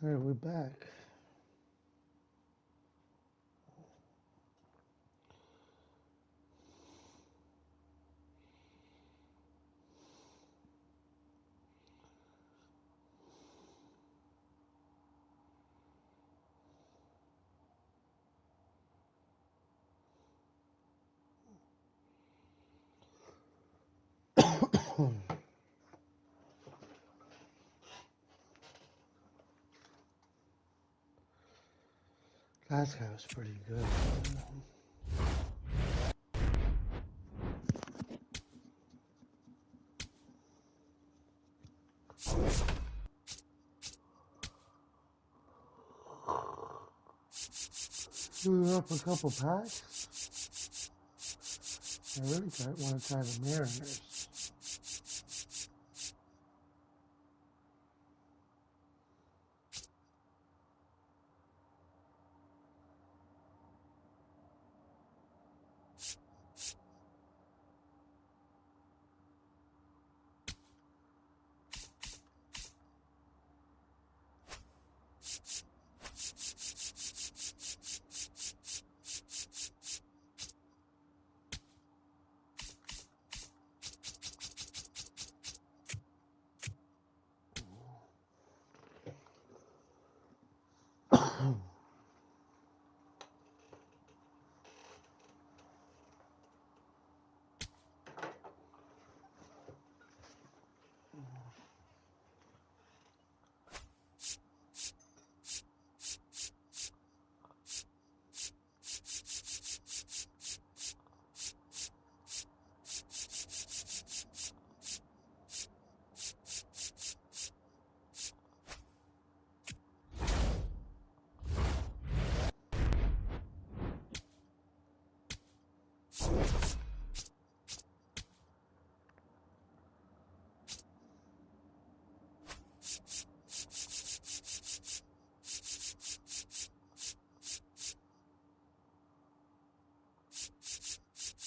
All right, we're back. Last guy was pretty good. We were up a couple packs. I really want to try the Mariners.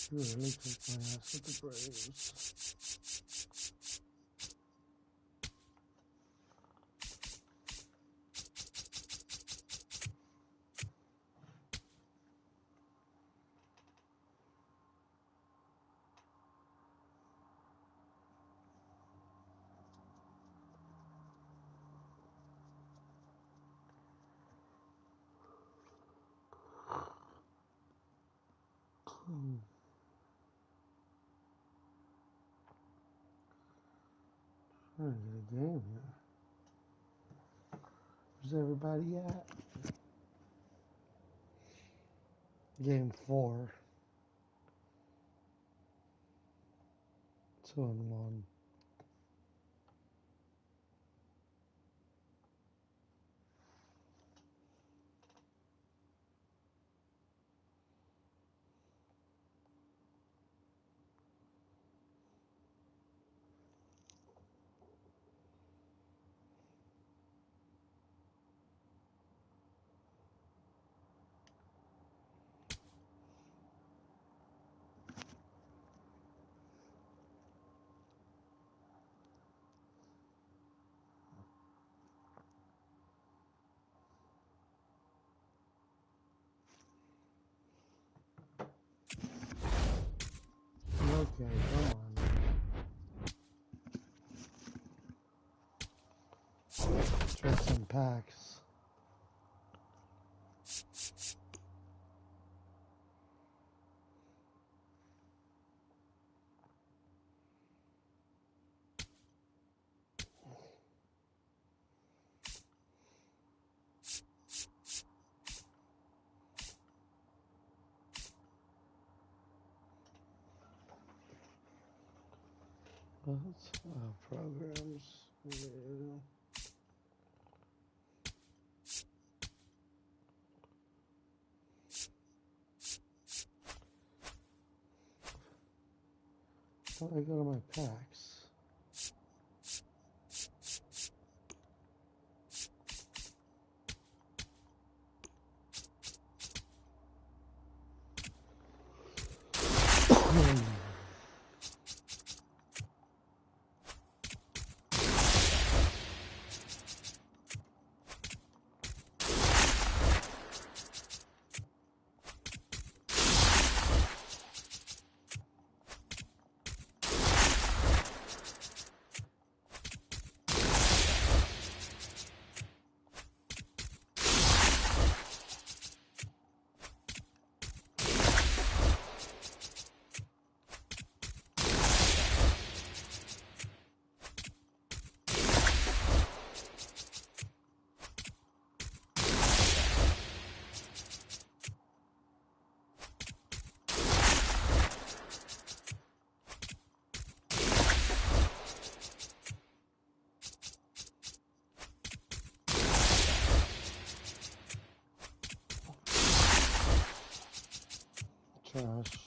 She really kicked my ass with the Braves. Trying to get a game here. Where's everybody at? Game 4. 2-1. Okay, come on. Try some packs. Programs. Yeah. How do I go to my packs? trash.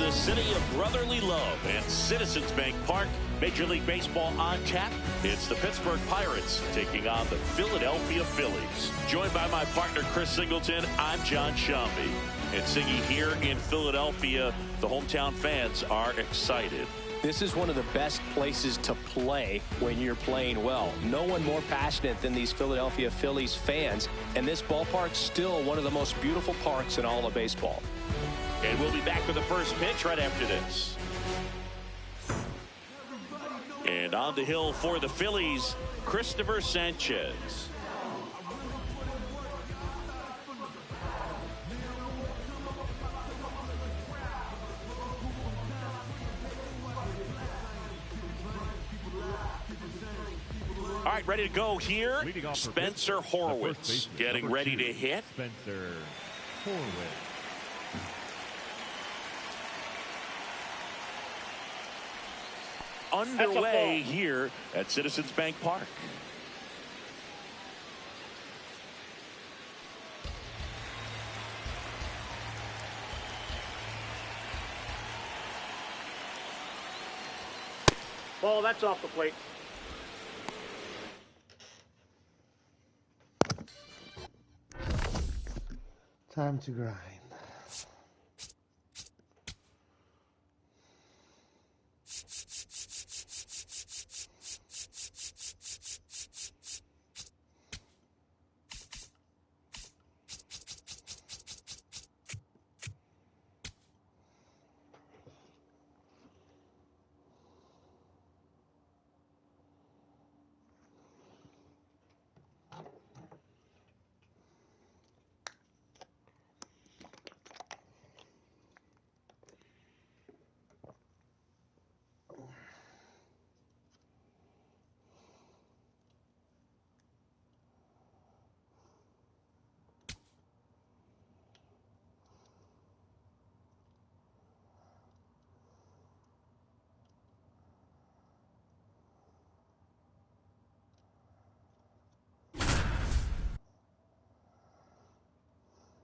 the city of brotherly love and Citizens Bank Park. Major League Baseball on tap. It's the Pittsburgh Pirates taking on the Philadelphia Phillies. Joined by my partner Chris Singleton, I'm John Shambi. And Singy, here in Philadelphia, the hometown fans are excited. This is one of the best places to play when you're playing well. No one more passionate than these Philadelphia Phillies fans. And this ballpark's still one of the most beautiful parks in all of baseball. And we'll be back with the first pitch right after this. And on the hill for the Phillies, Christopher Sanchez. All right, ready to go here. Spencer Horwitz getting ready to hit. Spencer Horwitz. Underway here at Citizens Bank Park. Ball, that's off the plate. Time to grind.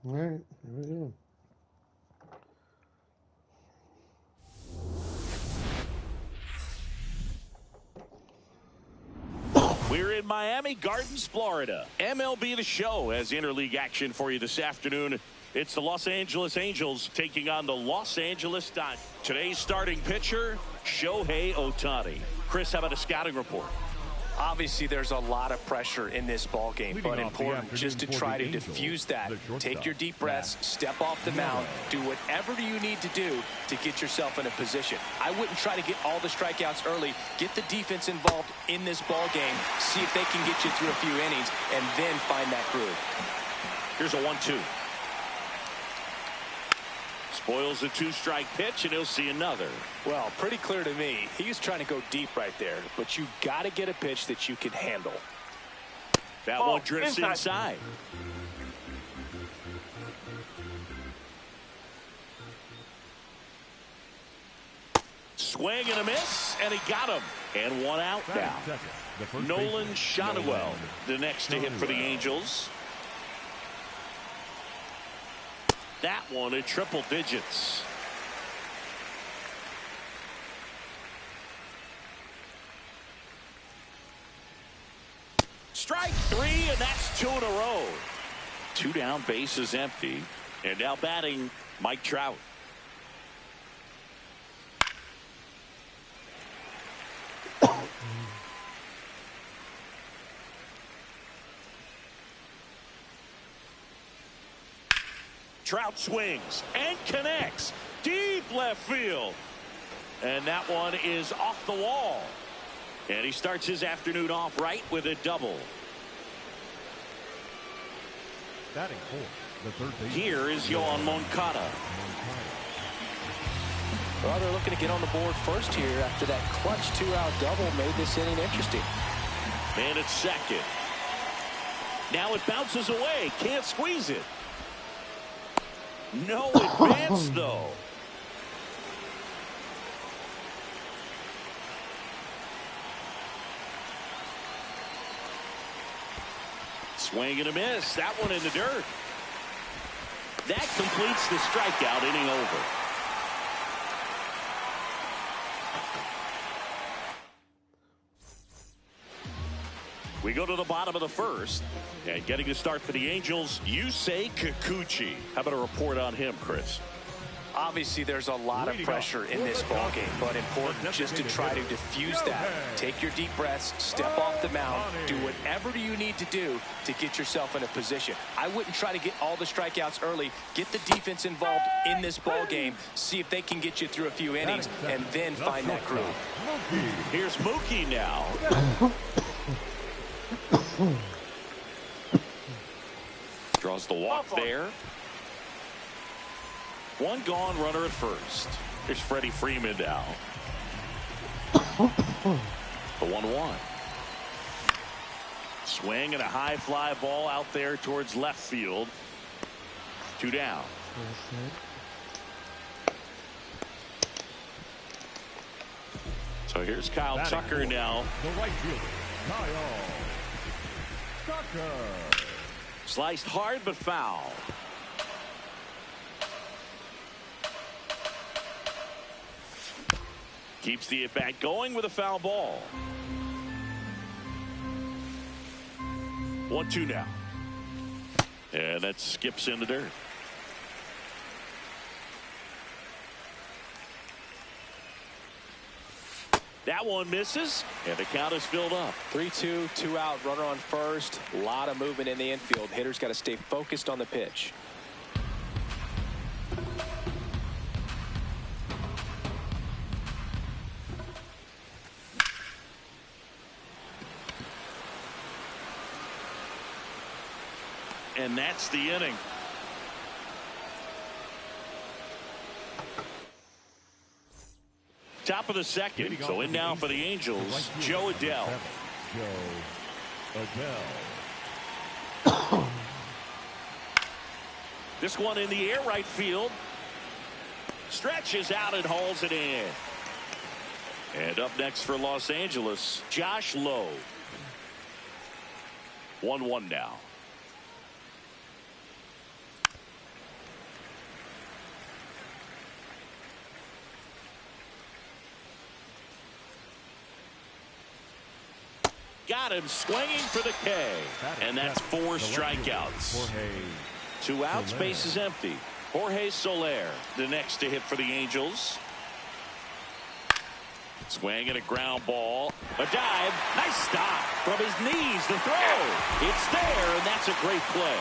All right, here we go. We're in Miami Gardens, Florida. MLB The Show has interleague action for you this afternoon. It's the Los Angeles Angels taking on the Los Angeles Dodgers. Today's starting pitcher, Shohei Ohtani. Chris, how about a scouting report? Obviously, there's a lot of pressure in this ball game, but important just to try to diffuse that. Take your deep breaths, step off the mound, do whatever you need to do to get yourself in a position. I wouldn't try to get all the strikeouts early. Get the defense involved in this ball game. See if they can get you through a few innings, and then find that groove. Here's a 1-2. Spoils the 2-strike pitch, and he'll see another. Well, pretty clear to me. He was trying to go deep right there, but you got to get a pitch that you can handle. That one drifts inside. Swing and a miss, and he got him. And one out now. Nolan Shotwell, the next to hit for the Angels. That one in triple digits. Strike 3, and that's 2 in a row. 2 down, bases empty. And now batting, Mike Trout. Trout swings and connects deep left field. And that one is off the wall. And he starts his afternoon off right with a double. Batting fourth, the third baseman. Here is Yohan Moncada. Well, they're looking to get on the board first here after that clutch 2-out double made this inning interesting. And it's second. Now it bounces away. Can't squeeze it. No advance, though. Swing and a miss. That one in the dirt. That completes the strikeout, inning over. We go to the bottom of the first. And getting to start for the Angels, Yusei Kikuchi. How about a report on him, Chris? Obviously, there's a lot of pressure in this ballgame, but important just to try to diffuse that. Take your deep breaths, step off the mound, do whatever you need to do to get yourself in a position. I wouldn't try to get all the strikeouts early. Get the defense involved in this ballgame. See if they can get you through a few innings, and then find that groove. Here's Mookie now. Draws the walk there. One gone, runner at first. Here's Freddie Freeman now. The 1-1. Swing and a high fly ball out there towards left field. 2 down. So here's Kyle Tucker now. The right fielder, Kyle Tucker. Sliced hard but foul. Keeps the at-bat going with a foul ball. 1-2 now. And that skips in the dirt. That one misses, and the count is filled up. 3-2, 2 out, runner on first. A lot of movement in the infield. Hitters got to stay focused on the pitch. And that's the inning. Top of the second. So in now for the Angels, Joe Adell. Joe Adell. This one in the air, right field. Stretches out and hauls it in. And up next for Los Angeles, Josh Lowe. 1-1 now. Got him swinging for the K. And that's 4 strikeouts. 2 outs, base is empty. Jorge Soler, the next to hit for the Angels. Swing and a ground ball. A dive. Nice stop. From his knees, the throw. It's there, and that's a great play.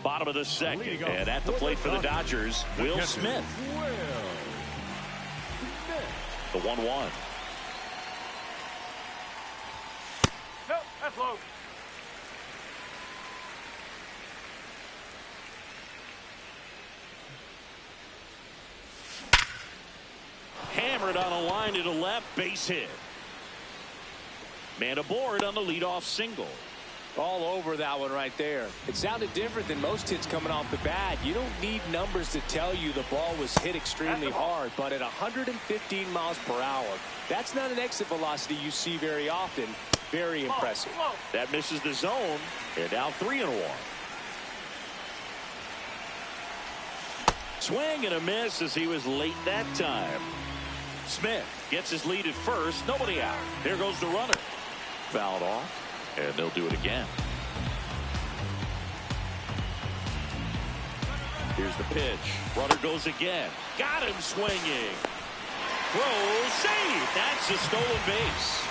Bottom of the second, and at the plate for the Dodgers, Will Smith. The 1-1. Nope, that's low. Hammered on a line to the left, base hit. Man aboard on the leadoff single. All over that one right there. It sounded different than most hits coming off the bat. You don't need numbers to tell you the ball was hit extremely hard, but at 115 miles per hour, that's not an exit velocity you see very often. Very impressive. That misses the zone, and now 3-1. Swing and a miss as he was late that time. Smith gets his lead at first. Nobody out. There goes the runner. Fouled off. And they'll do it again. Here's the pitch. Runner goes again. Got him swinging. Throw, save. That's a stolen base.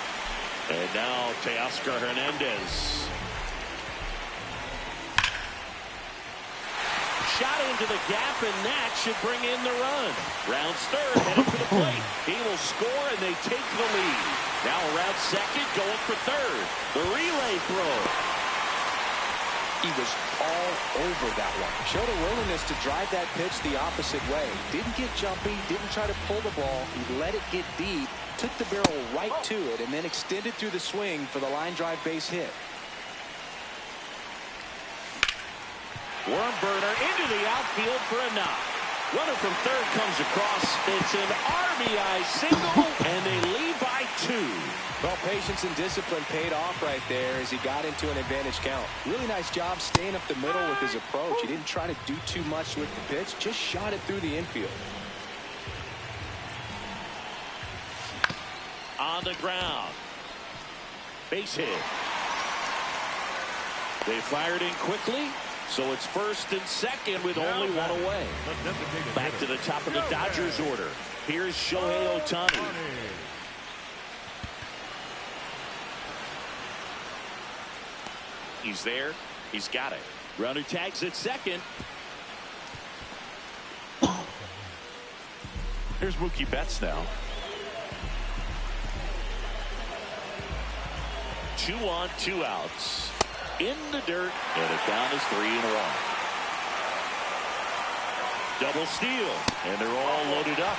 And now Teoscar Hernandez. Shot into the gap, and that should bring in the run. Rounds third, headed for the plate. He will score, and they take the lead. Now around second, going for third. The relay throw. He was all over that one. Showed a willingness to drive that pitch the opposite way. Didn't get jumpy, didn't try to pull the ball. He let it get deep, took the barrel right to it, and then extended through the swing for the line drive base hit. Worm burner into the outfield for a knock. Runner from third comes across. It's an RBI single, and they lead by 2. Well, patience and discipline paid off right there as he got into an advantage count. Really nice job staying up the middle with his approach. He didn't try to do too much with the pitch, just shot it through the infield. On the ground. Base hit. They fired in quickly, so it's first and second with only one away. Back to the top of the Dodgers order. Here's Shohei Ohtani. He's there. He's got it. Runner tags at second. Here's Mookie Betts now. 2 on, 2 outs. In the dirt, and the count is 3-1. Double steal, and they're all loaded up.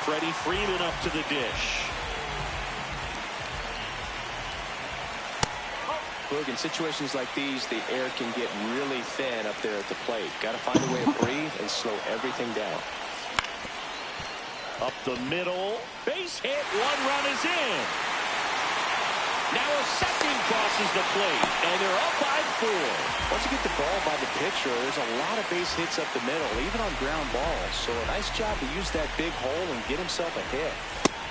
Freddie Freeman up to the dish. Look, in situations like these, the air can get really thin up there at the plate. Got to find a way to breathe and slow everything down. Up the middle, base hit, 1 run is in. Now a second crosses the plate, and they're up by 4. Once you get the ball by the pitcher, there's a lot of base hits up the middle, even on ground balls. So a nice job to use that big hole and get himself a hit.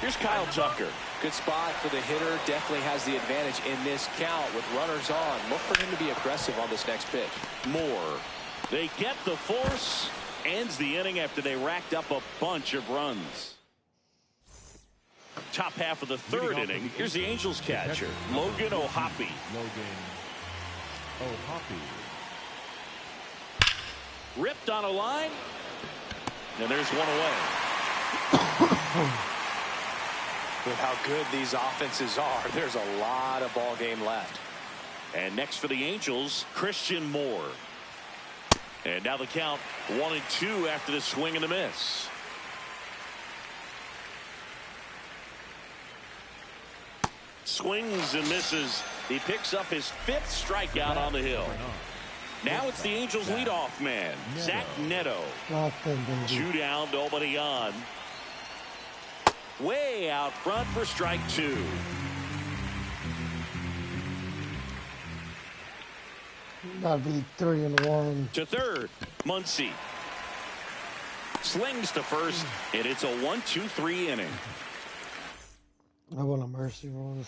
Here's Kyle Tucker. Good spot for the hitter. Definitely has the advantage in this count with runners on. Look for him to be aggressive on this next pitch. Moore. They get the force. Ends the inning after they racked up a bunch of runs. Top half of the third inning. Here's the Angels catcher, Logan O'Hoppe. Ripped on a line. And there's one away. With how good these offenses are, there's a lot of ball game left. And next for the Angels, Christian Moore. And now the count 1-2 after the swing and the miss. Swings and misses. He picks up his 5th strikeout on the hill. Now it's the Angels leadoff man, Zach Neto. 2 down, nobody on. Way out front for strike 2. Gotta be 3-1. To third, Muncy. Slings to first, and it's a 1-2-3 inning. I want a mercy rule.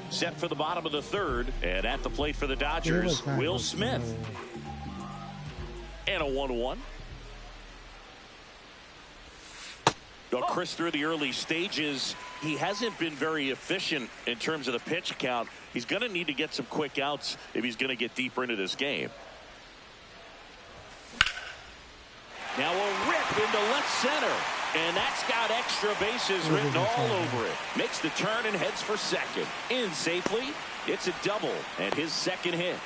Set for the bottom of the third, and at the plate for the Dodgers, Will Smith. And a 1-1. Chris, through the early stages, he hasn't been very efficient in terms of the pitch count. He's going to need to get some quick outs if he's going to get deeper into this game. Now a rip into left center. And that's got extra bases written all over it. Makes the turn and heads for second. In safely. It's a double and his second hit.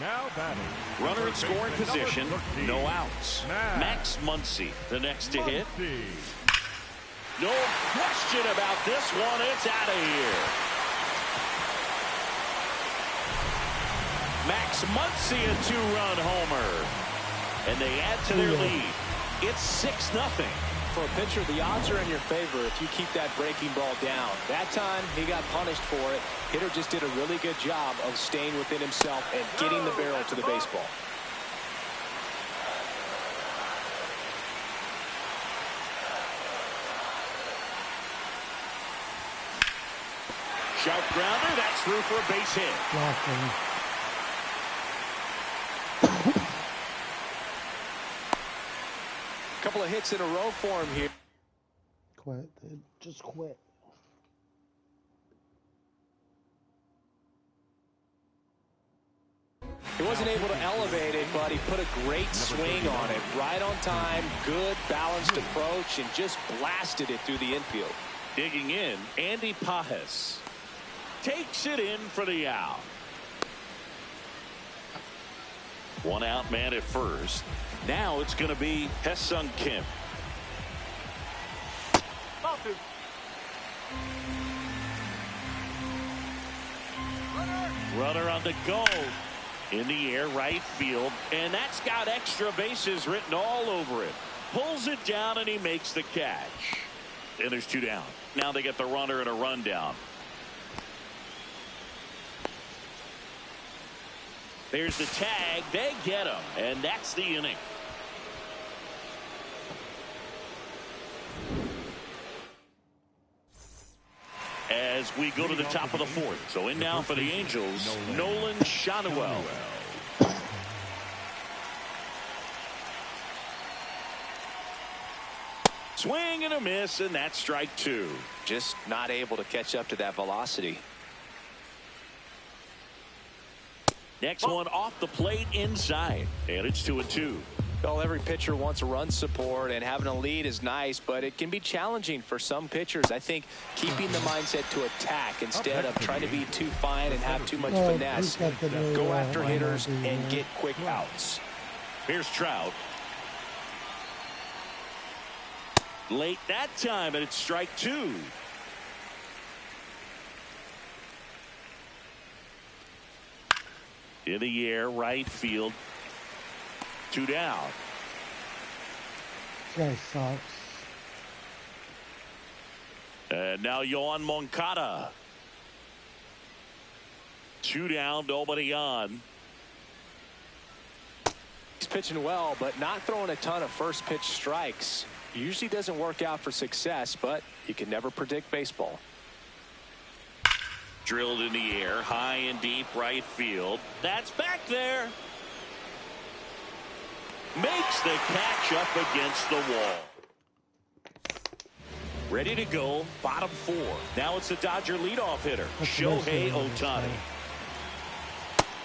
Now batting. Runner in scoring position. No outs. Max Muncy, the next to hit. No question about this one. It's out of here. Max Muncy, a 2-run homer. And they add to their lead. It's 6-0. For a pitcher, the odds are in your favor if you keep that breaking ball down. That time, he got punished for it. Hitter just did a really good job of staying within himself and getting the barrel to the baseball. Sharp grounder, that's through for a base hit. Couple of hits in a row for him here. Quit. Just quit. He wasn't able to elevate it, but he put a great swing on it. Right on time, good balanced approach, and just blasted it through the infield. Digging in, Andy Pajes takes it in for the out. 1 out man at first. Now it's going to be Hesung Kim. Runner on the go. In the air, right field, and that's got extra bases written all over it. Pulls it down, and he makes the catch. And there's 2 down. Now they get the runner and a rundown. There's the tag. They get him, and that's the inning. As we go to the top of the 4th. So in now for the Angels, Nolan Schanuel. Swing and a miss, and that's strike 2. Just not able to catch up to that velocity. Next one off the plate inside, and it's 2-2. Well, every pitcher wants a run support, and having a lead is nice, but it can be challenging for some pitchers. I think keeping the mindset to attack instead of trying to be too fine and have too much finesse. Go after hitters and get quick outs. Here's Trout. Late that time, and it's strike 2. In the air, right field. 2 down. Guy sucks. And now Yohan Moncada. 2 down, nobody on. He's pitching well, but not throwing a ton of first pitch strikes. Usually doesn't work out for success, but you can never predict baseball. Drilled in the air, high and deep right field. That's back there. Makes the catch up against the wall. Ready to go, bottom 4. Now it's the Dodger leadoff hitter, Shohei Ohtani.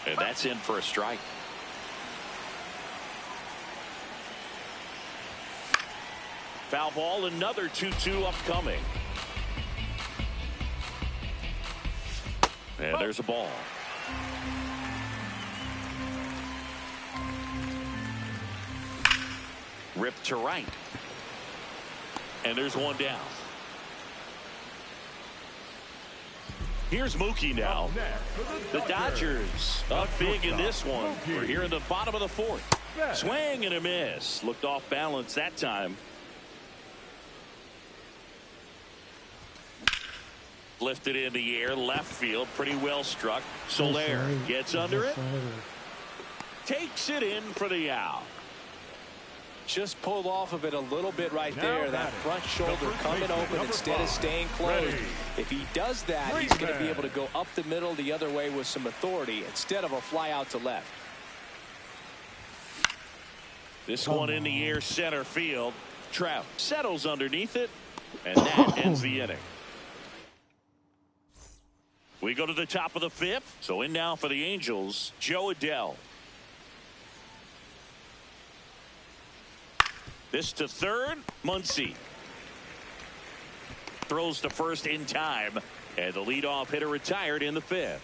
And that's in for a strike. Foul ball, another 2-2 upcoming. And there's a ball. Ripped to right. And there's 1 down. Here's Mookie now. The Dodgers up big in this one. We're here in the bottom of the 4th. Swing and a miss. Looked off balance that time. Lifted in the air, left field, pretty well struck. Soler gets under it. Takes it in for the out. Just pulled off of it a little bit right there. That front shoulder coming open instead of staying closed. If he does that, he's going to be able to go up the middle the other way with some authority instead of a fly out to left. This one in the air, center field. Trout settles underneath it, and that ends the inning. We go to the top of the 5th. So in now for the Angels, Joe Adell. This to third, Muncy. Throws to first in time, and the leadoff hitter retired in the 5th.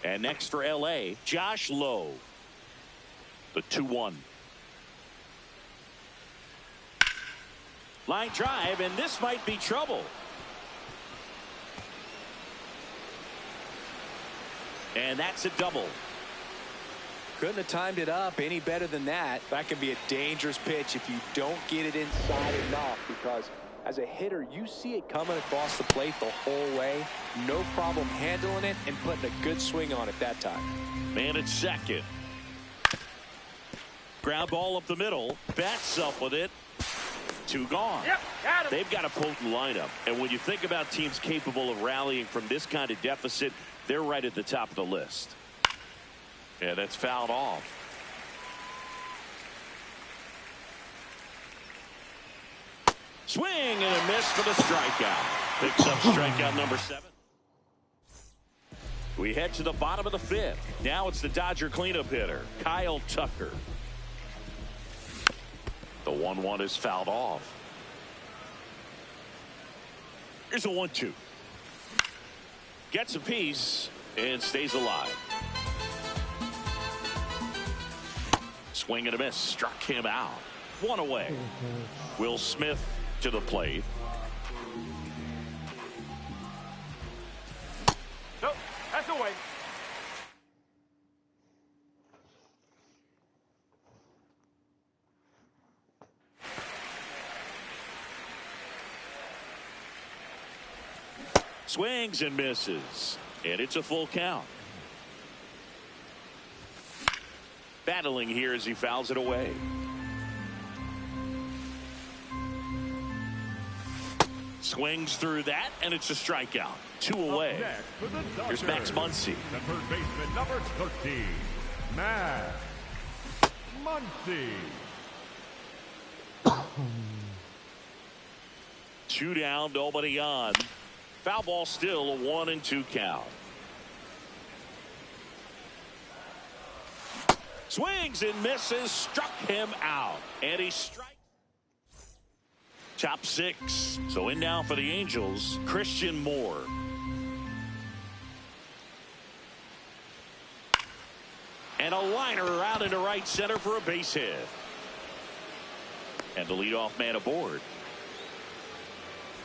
And next for L.A., Josh Lowe. The 2-1. Line drive, and this might be trouble. And that's a double. Couldn't have timed it up any better than that. That can be a dangerous pitch if you don't get it inside enough, because as a hitter, you see it coming across the plate the whole way. No problem handling it and putting a good swing on it that time. Man at second. Ground ball up the middle. Bats up with it. 2 gone. Yep, got him. They've got a potent lineup. And when you think about teams capable of rallying from this kind of deficit, they're right at the top of the list. Yeah, that's fouled off. Swing and a miss for the strikeout. Picks up strikeout number 7. We head to the bottom of the 5th. Now it's the Dodger cleanup hitter, Kyle Tucker. The 1-1 is fouled off. Here's a 1-2. Gets a piece and stays alive. Swing and a miss. Struck him out. 1 away. Will Smith to the plate. Nope, that's away. Swings and misses. And it's a full count. Battling here as he fouls it away. Swings through that, and it's a strikeout. 2 away. Here's Max Muncy. The third baseman, number 13, Max Muncy. 2 down, nobody on. Foul ball still, a 1-2 count. Swings and misses, struck him out, and he strikes. Top 6. So in now for the Angels, Christian Moore. And a liner out into right center for a base hit. And the leadoff man aboard.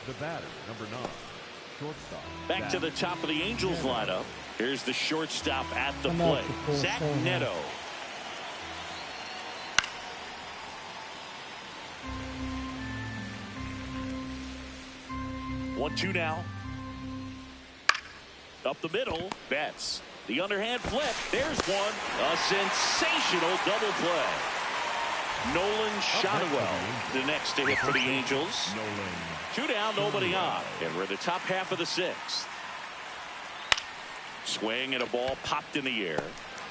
The batter, number 9, shortstop. Back to the top of the Angels lineup. Here's the shortstop at the plate, Zach Neto. One, 2 now. Up the middle, Betts. The underhand flip. There's one. A sensational double play. Nolan Shotwell, the next to hit for the Angels. 2 down, nobody on. And we're in the top half of the 6th. Swing and a ball popped in the air.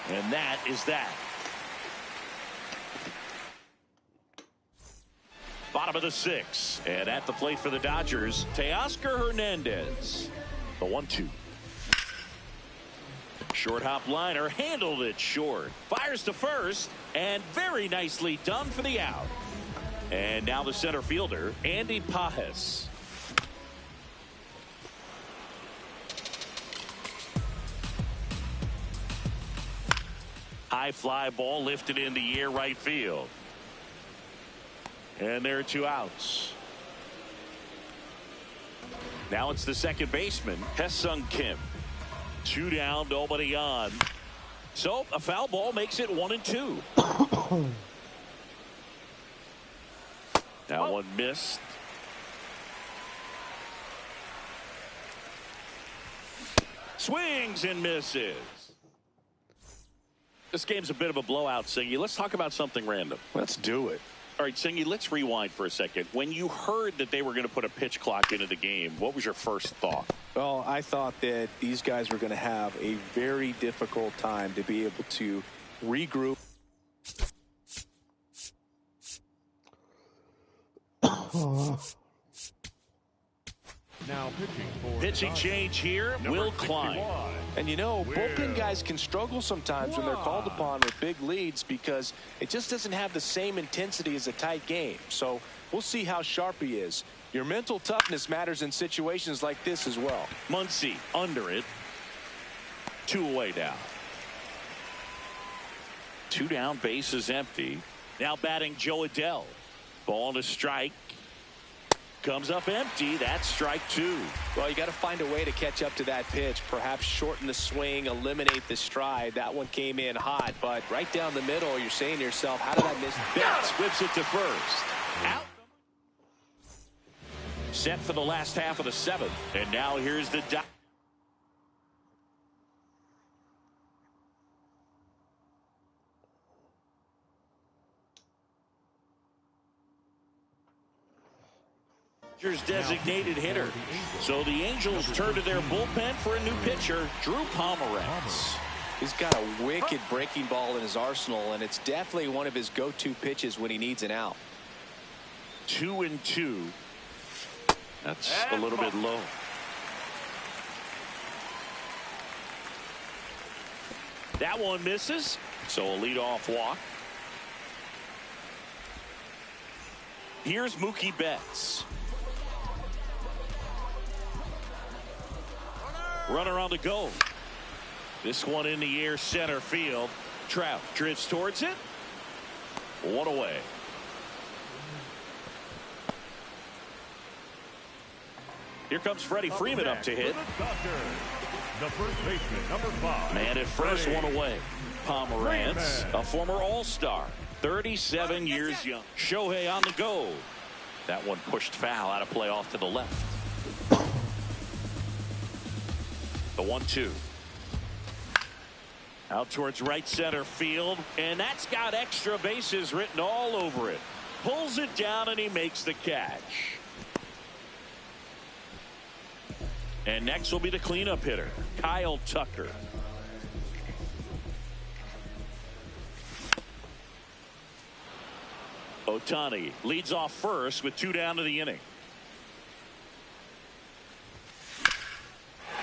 And that is that. Bottom of the 6th. And at the plate for the Dodgers, Teoscar Hernandez. The 1-2. Short hop liner, handled it short. Fires to first, and very nicely done for the out. And now the center fielder, Andy Pajes. High fly ball lifted in the air right field. And there are 2 outs. Now it's the second baseman, Hesung Kim. 2 down, nobody on. So a foul ball makes it 1-2. That one missed. Swings and misses. This game's a bit of a blowout, Singy. Let's talk about something random. Let's do it. All right, Singy, let's rewind for a second. When you heard that they were going to put a pitch clock into the game, what was your first thought? Well, I thought that these guys were going to have a very difficult time to be able to regroup. Now pitching change here, Will Klein. And you know, bullpen guys can struggle sometimes when they're called upon with big leads because it just doesn't have the same intensity as a tight game. So we'll see how sharp he is. Your mental toughness matters in situations like this as well. Muncy under it. 2 away now. 2 down, base is empty. Now batting Joe Adell. Ball to strike. Comes up empty. That's strike 2. Well, you got to find a way to catch up to that pitch. Perhaps shorten the swing, eliminate the stride. That one came in hot, but right down the middle, you're saying to yourself, how did I miss? Betts whips it to first. Out. Set for the last half of the 7th. And now here's the designated hitter. So the Angels turn to their bullpen for a new pitcher, Drew Pomeranz. He's got a wicked breaking ball in his arsenal, and it's definitely one of his go-to pitches when he needs an out. 2-2. That's a little bit low. That one misses, so a leadoff walk. Here's Mookie Betts. Runner on the go. This one in the air, center field. Trout drifts towards it. 1 away. Here comes Freddie Freeman up to hit. The first baseman, number 5. Man at first, 1 away. Pomeranz, a former All-Star, 37 years young. Shohei on the go. That one pushed foul, out of play off to the left. The 1-2. Out towards right center field, and that's got extra bases written all over it. Pulls it down, and he makes the catch. And next will be the cleanup hitter, Kyle Tucker. Ohtani leads off first with 2 down to the inning.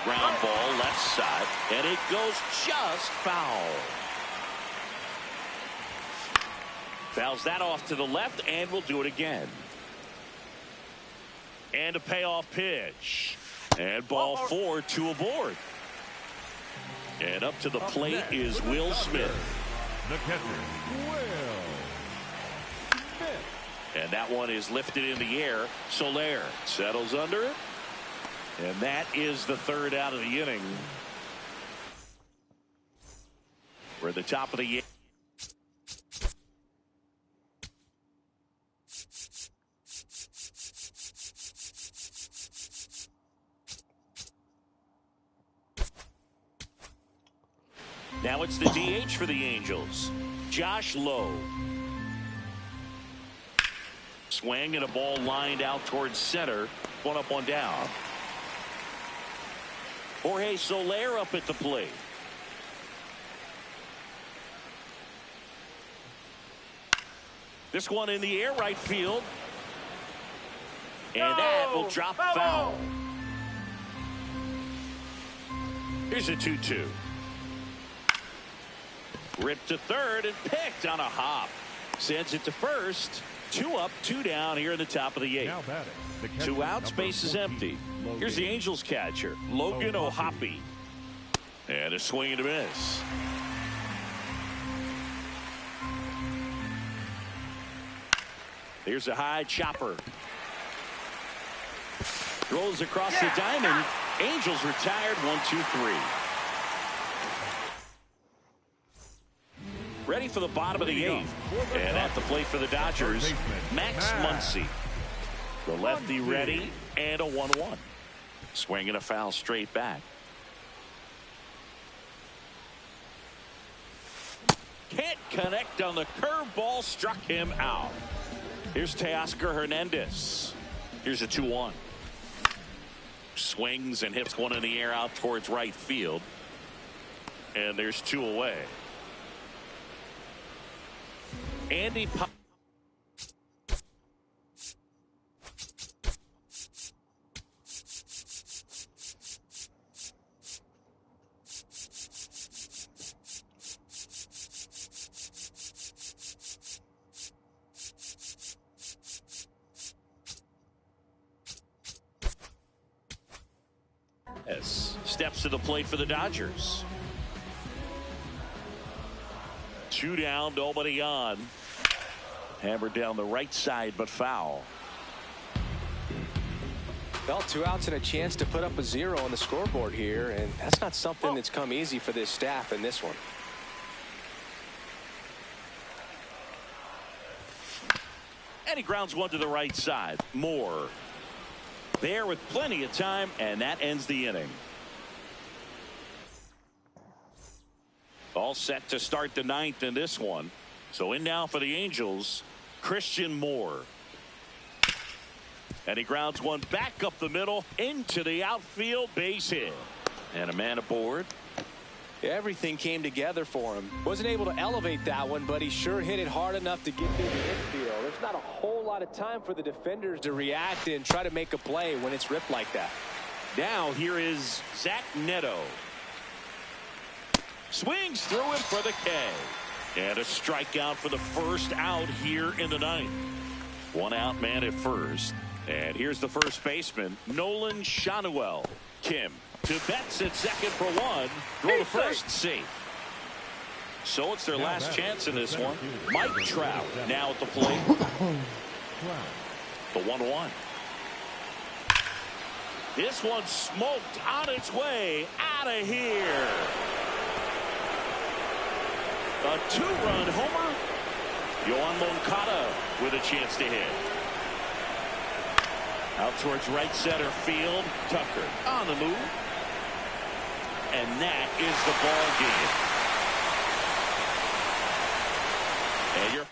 Ground ball left side, and it goes just foul. Fouls that off to the left, and we'll do it again. And a payoff pitch. And ball 4, 2 aboard. And up to the plate is Will Smith. The catcher, Will Smith. And that one is lifted in the air. Soler settles under it. And that is the 3rd out of the inning. We're at the top of the 8th. Now it's the DH for the Angels, Josh Lowe. Swing and a ball lined out towards center. 1 up, 1 down. Jorge Soler up at the plate. This one in the air, right field. And that will drop foul. Here's a 2-2. Ripped to third and picked on a hop. Sends it to first. 2 up, 2 down here in the top of the 8th. Now batting, the catcher, 2 outs, base is empty. Here's the Angels catcher, Logan O'Hoppe. And a swing and a miss. Here's a high chopper. Throws across the diamond. Angels retired. 1-2-3. Ready for the bottom of the 8th. And at the plate for the Dodgers, Max Muncy. The lefty ready, and a 1-1. Swing and a foul straight back. Can't connect on the curveball, struck him out. Here's Teoscar Hernandez. Here's a 2-1. Swings and hits one in the air out towards right field. And there's 2 away. Andy Pop. Steps to the plate for the Dodgers. 2 down, nobody on. Hammered down the right side, but foul. Well, 2 outs and a chance to put up a 0 on the scoreboard here, and that's not something that's come easy for this staff in this one. And he grounds one to the right side. Moore there with plenty of time, and that ends the inning. All set to start the 9th in this one. So in now for the Angels, Christian Moore. And he grounds one back up the middle into the outfield, base hit. And a man aboard. Everything came together for him. Wasn't able to elevate that one, but he sure hit it hard enough to get through the infield. There's not a whole lot of time for the defenders to react and try to make a play when it's ripped like that. Now here is Zach Neto. Swings through him for the K. And a strikeout for the first out here in the 9th. 1 out man at first. And here's the first baseman, Nolan Shanuel. Kim to Betts at second for 1. Throw to first, safe. So it's their last chance in this one. Mike Trout now at the plate. The 1-1. This one smoked on its way out of here. A 2-run homer. Yoan Moncada with a chance to hit. Out towards right center field. Tucker on the move. and that is the ball game. And your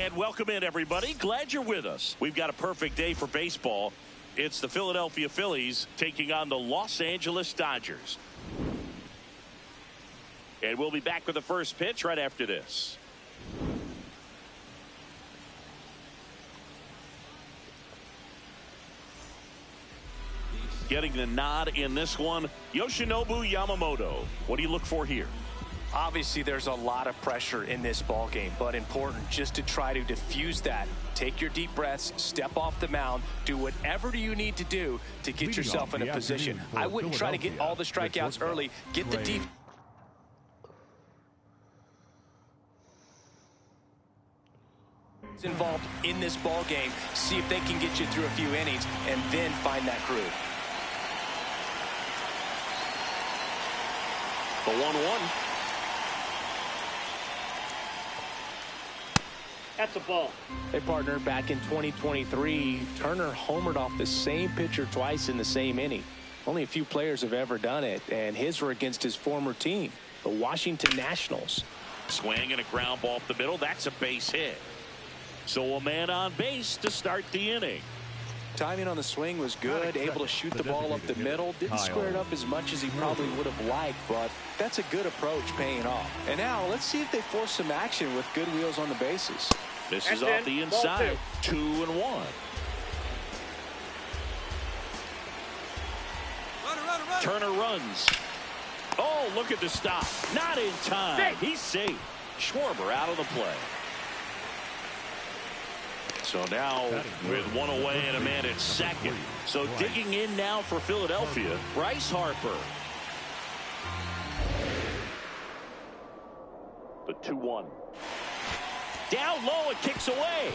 And welcome in, everybody. Glad you're with us. We've got a perfect day for baseball. It's the Philadelphia Phillies taking on the Los Angeles Dodgers. And we'll be back with the first pitch right after this. Getting the nod in this one, Yoshinobu Yamamoto. What do you look for here? Obviously, there's a lot of pressure in this ball game, but important just to try to diffuse that. Take your deep breaths, step off the mound, do whatever you need to do to get yourself in a position. I wouldn't try to get all the strikeouts early. Get the deep involved in this ball game. See if they can get you through a few innings and then find that groove. The 1-1. That's a ball. Hey, partner, back in 2023, Turner homered off the same pitcher twice in the same inning. Only a few players have ever done it, and his were against his former team, the Washington Nationals. Swing and a ground ball up the middle. That's a base hit. So a man on base to start the inning. Timing on the swing was good, able to shoot the ball up the middle. Didn't square it up as much as he probably would have liked, but that's a good approach paying off. And now let's see if they force some action with good wheels on the bases. This is off the inside. 2-1. Turner runs. Oh, look at the stop. Not in time. He's safe. Schwarber out of the play. So now with one away and a man at second. So digging in now for Philadelphia, Bryce Harper. The 2-1. Down low, it kicks away.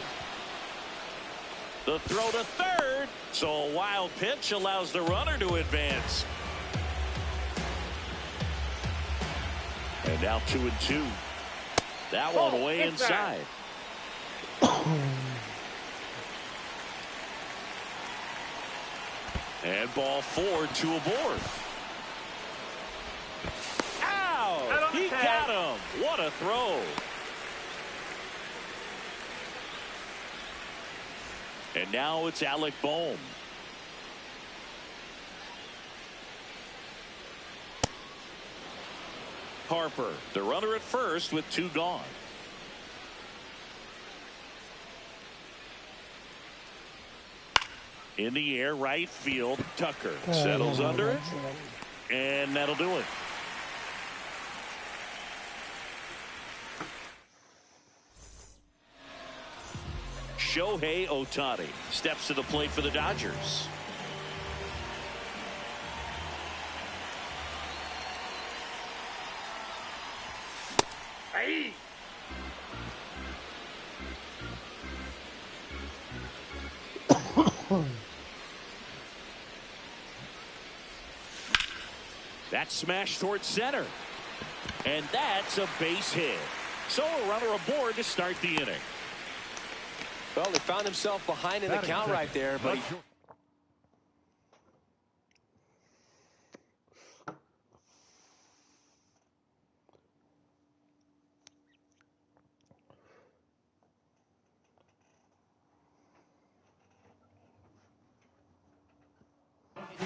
The throw to third. So a wild pitch allows the runner to advance. And now 2-2. That one way inside. And ball 4, 2 aboard. He got him. What a throw. And now it's Alec Bohm. Harper, the runner at first with 2 gone. In the air, right field. Tucker settles under it, and that'll do it. Shohei Ohtani steps to the plate for the Dodgers. Hey! That smash towards center. And that's a base hit. So a runner aboard to start the inning. Well, he found himself behind in the count right there, but he...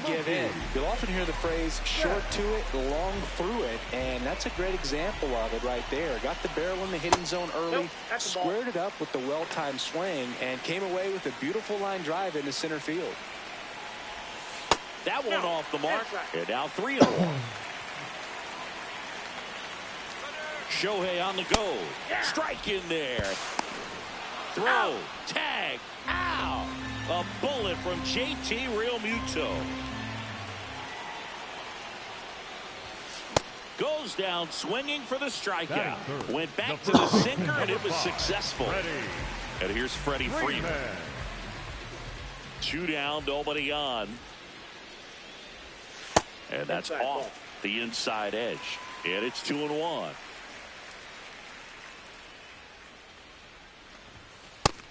give in. You'll often hear the phrase short to it, long through it, and that's a great example of it right there. Got the barrel in the hitting zone early, squared it up with the well-timed swing, and came away with a beautiful line drive into center field. That one off the mark, and now 3-1. Shohei on the go. Strike in there. Throw, tag, ow! A bullet from JT Realmuto. Goes down swinging for the strikeout. Went back to the sinker, and it was successful. And here's Freddie Freeman. 2 down, nobody on. And that's off the inside edge. And it's 2-1.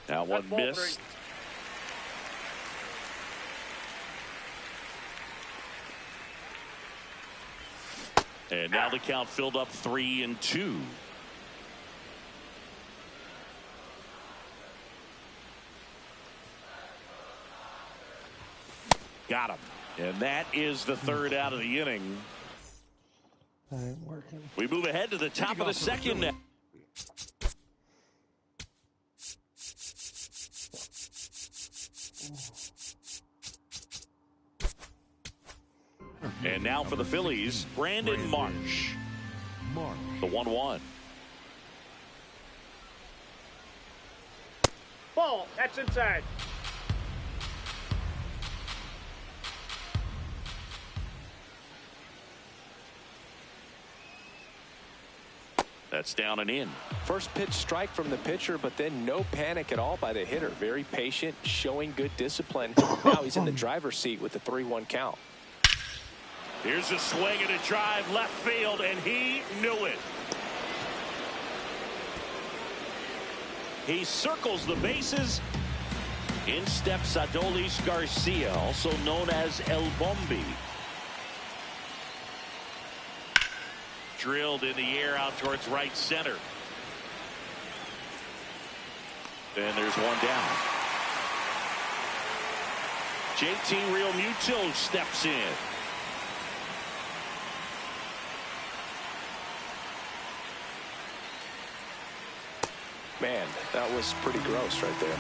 Now one miss. And now the count filled up 3-2. Got him. And that is the 3rd out of the inning. That ain't working. We move ahead to the top of the 2nd. And now for the Phillies, Brandon Marsh. The 1-1. Ball. That's inside. That's down and in. First pitch strike from the pitcher, but then no panic at all by the hitter. Very patient, showing good discipline. Now he's in the driver's seat with the 3-1 count. Here's a swing and a drive left field, and he knew it. He circles the bases. In steps Adolis Garcia, also known as El Bombi. Drilled in the air out towards right center. And there's one down. JT Realmuto steps in. Man, that was pretty gross right there.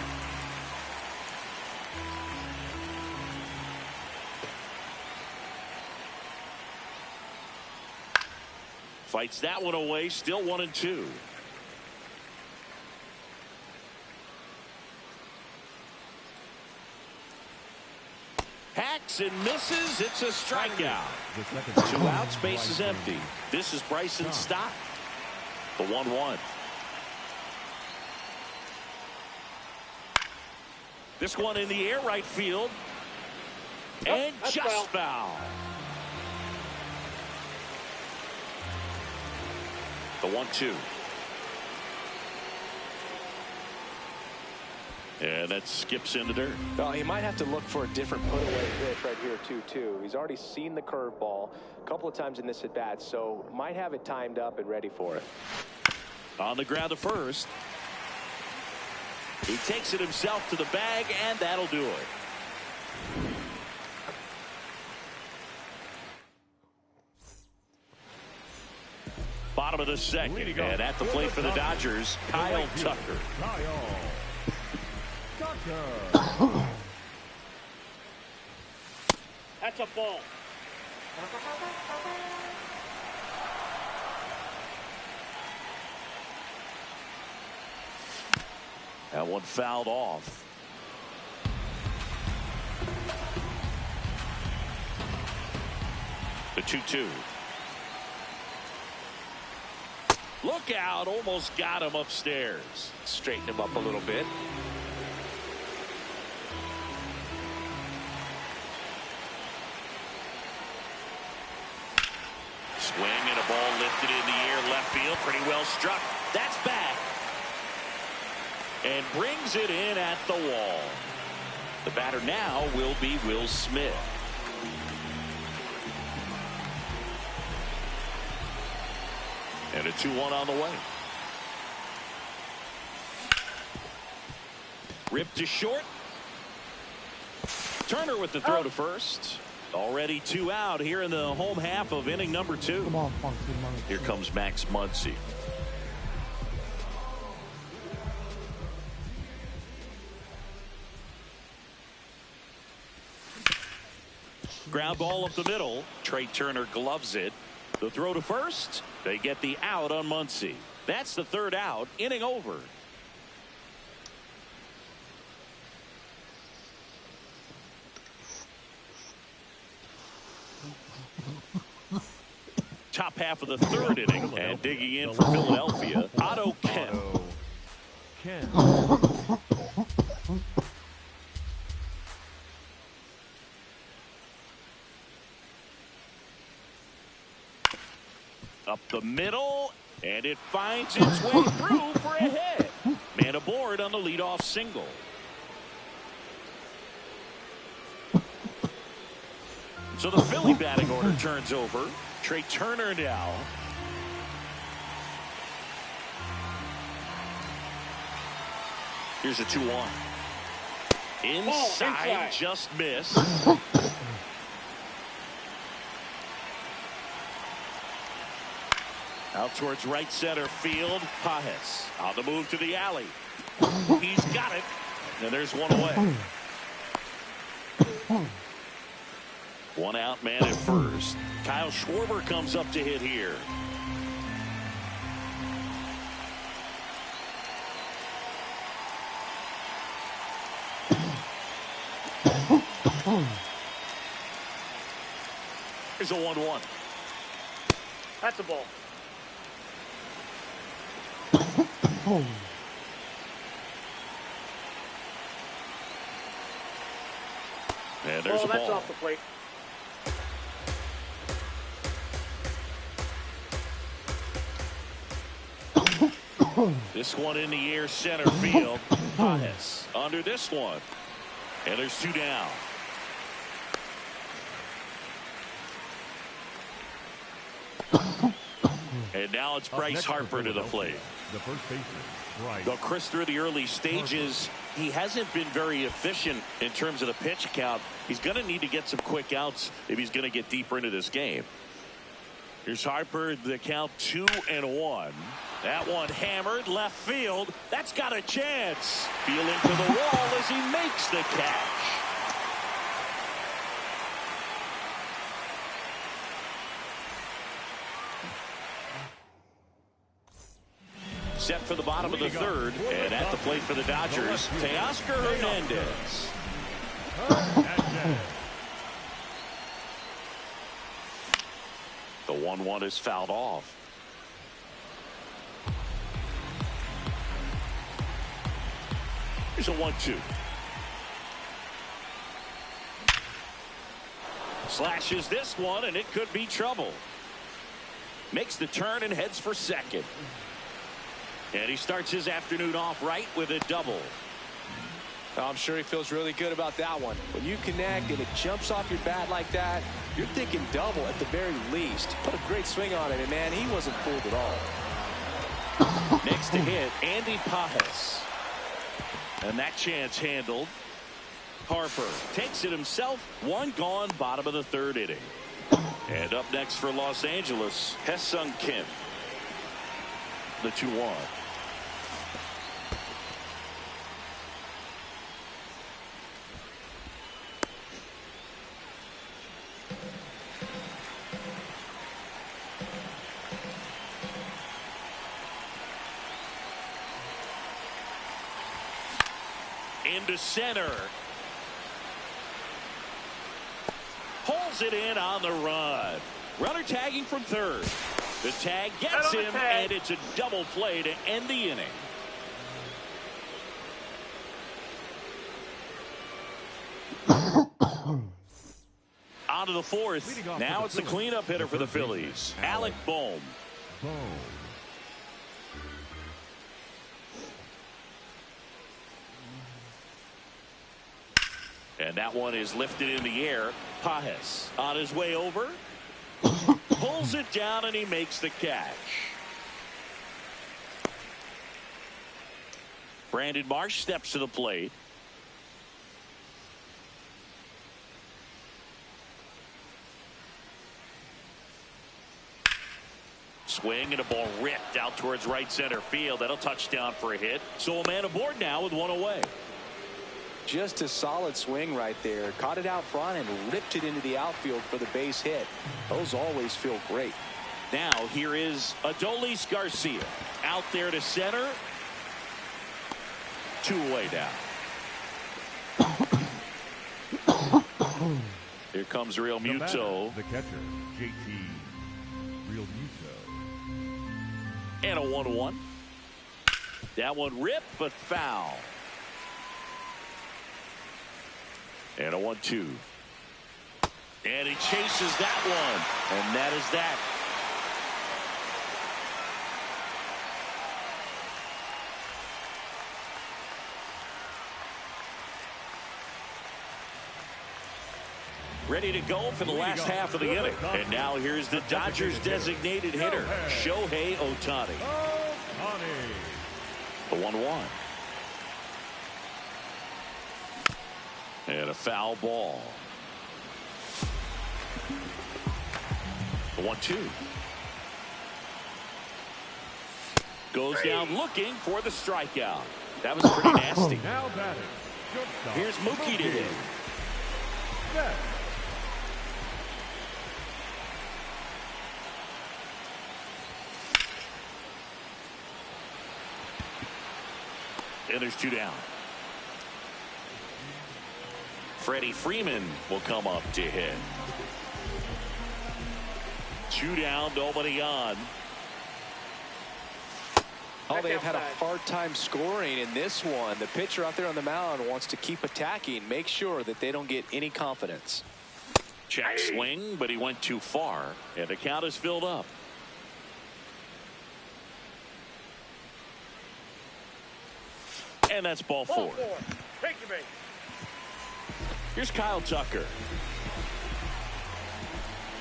Fights that one away, still 1-2. Hacks and misses. It's a strikeout. 2 outs, base is empty. This is Bryson Stott. The 1-1. This one in the air, right field. And just foul. The 1-2. And that skips into dirt. Well, he might have to look for a different put-away pitch right here, too. He's already seen the curveball a couple of times in this at-bat, so might have it timed up and ready for it. On the ground to first. He takes it himself to the bag, and that'll do it. Bottom of the second, and at the plate for the Dodgers, Kyle Tucker. That's a ball. That one fouled off. The 2-2. Look out, almost got him upstairs. Straighten him up a little bit. Swing and a ball lifted in the air, left field, pretty well struck. That's back. And brings it in at the wall. The batter now will be Will Smith. And a 2-1 on the way. Ripped to short. Turner with the throw to first. Already 2 out here in the home half of inning number 2. Come on, funky monkey. Here comes Max Muncy. Ground ball up the middle. Trey Turner gloves it. The throw to first. They get the out on Muncy. That's the 3rd out. Inning over. Top half of the 3rd inning. And digging in for Philadelphia, Otto Kemp. Up the middle, and it finds its way through for a hit. Man aboard on the leadoff single. So the Philly batting order turns over. Trey Turner now. Here's a 2-1. Inside, just missed. Out towards right center field. Pajes on the move to the alley. He's got it. And there's one away. 1 out, man at first. Kyle Schwarber comes up to hit here. Here's a 1-1. That's a ball. And there's a ball. That's off the plate. This one in the air, center field. Pajes under this one. And there's 2 down. And now it's Bryce Harper to the plate. The first baseman, Bryce. Though Chris, through the early stages, he hasn't been very efficient in terms of the pitch count. He's going to need to get some quick outs if he's going to get deeper into this game. Here's Harper, the count 2-1. That one hammered left field. That's got a chance. Feeling to the wall as he makes the catch. Set for the bottom of the 3rd, and at the plate for the Dodgers, Teoscar Hernandez. The 1-1 is fouled off. Here's a 1-2. Slashes this one, and it could be trouble. Makes the turn and heads for second. And he starts his afternoon off right with a double. I'm sure he feels really good about that one. When you connect and it jumps off your bat like that, you're thinking double at the very least. Put a great swing on it, and man, he wasn't fooled at all. Next to hit, Andy Pajes. And that chance handled. Harper takes it himself. One gone, bottom of the third inning. And up next for Los Angeles, Hesung Kim. The 2-1. Into center. Pulls it in on the run. Runner tagging from third. The tag gets him, and it's a double play to end the inning. On to the fourth. Now it's the cleanup hitter for the Phillies, Alec Bohm. And that one is lifted in the air. Pajes on his way over. Pulls it down, and he makes the catch. Brandon Marsh steps to the plate. Swing and a ball ripped out towards right center field. That'll touchdown for a hit. So a man aboard now with one away. Just a solid swing right there. Caught it out front and ripped it into the outfield for the base hit. Those always feel great. Now here is Adolis Garcia out there to center. 2 away now. Here comes Real Muto. The catcher, JT Real Muto. And a 1-1. That one ripped but foul. And a 1-2. And he chases that one. And that is that. Ready to go for the last half of the inning. And now here's the Dodgers designated hitter, Shohei Ohtani. The 1-1. And a foul ball. The 1-2. Goes down looking for the strikeout. That was pretty nasty. Now batting. Here's Mookie to hit. And there's 2 down. Freddie Freeman will come up to hit. 2 down, nobody on. Oh, they've had a hard time scoring in this one. The pitcher out there on the mound wants to keep attacking, make sure that they don't get any confidence. Check swing, but he went too far, and the count is filled up. And that's ball 4. Take your base. Here's Kyle Tucker.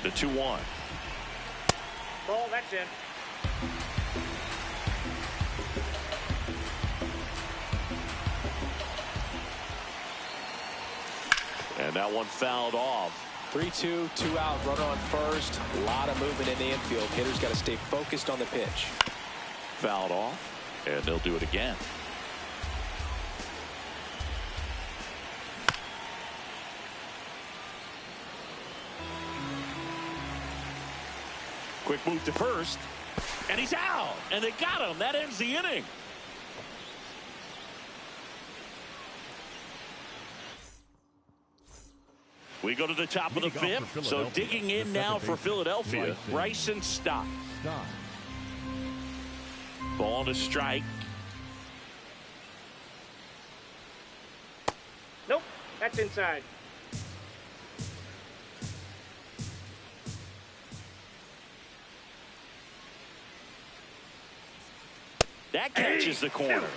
The 2-1. Ball, that's in. And that one fouled off. 3-2, 2 out, runner on first. A lot of movement in the infield. Hitter's got to stay focused on the pitch. Fouled off, and they'll do it again. Quick move to first, and he's out, and they got him. That ends the inning. We go to the top of the 5th, so digging in now for Philadelphia, Bryson Stott. Ball to strike. Nope, that's inside. That catches the corner.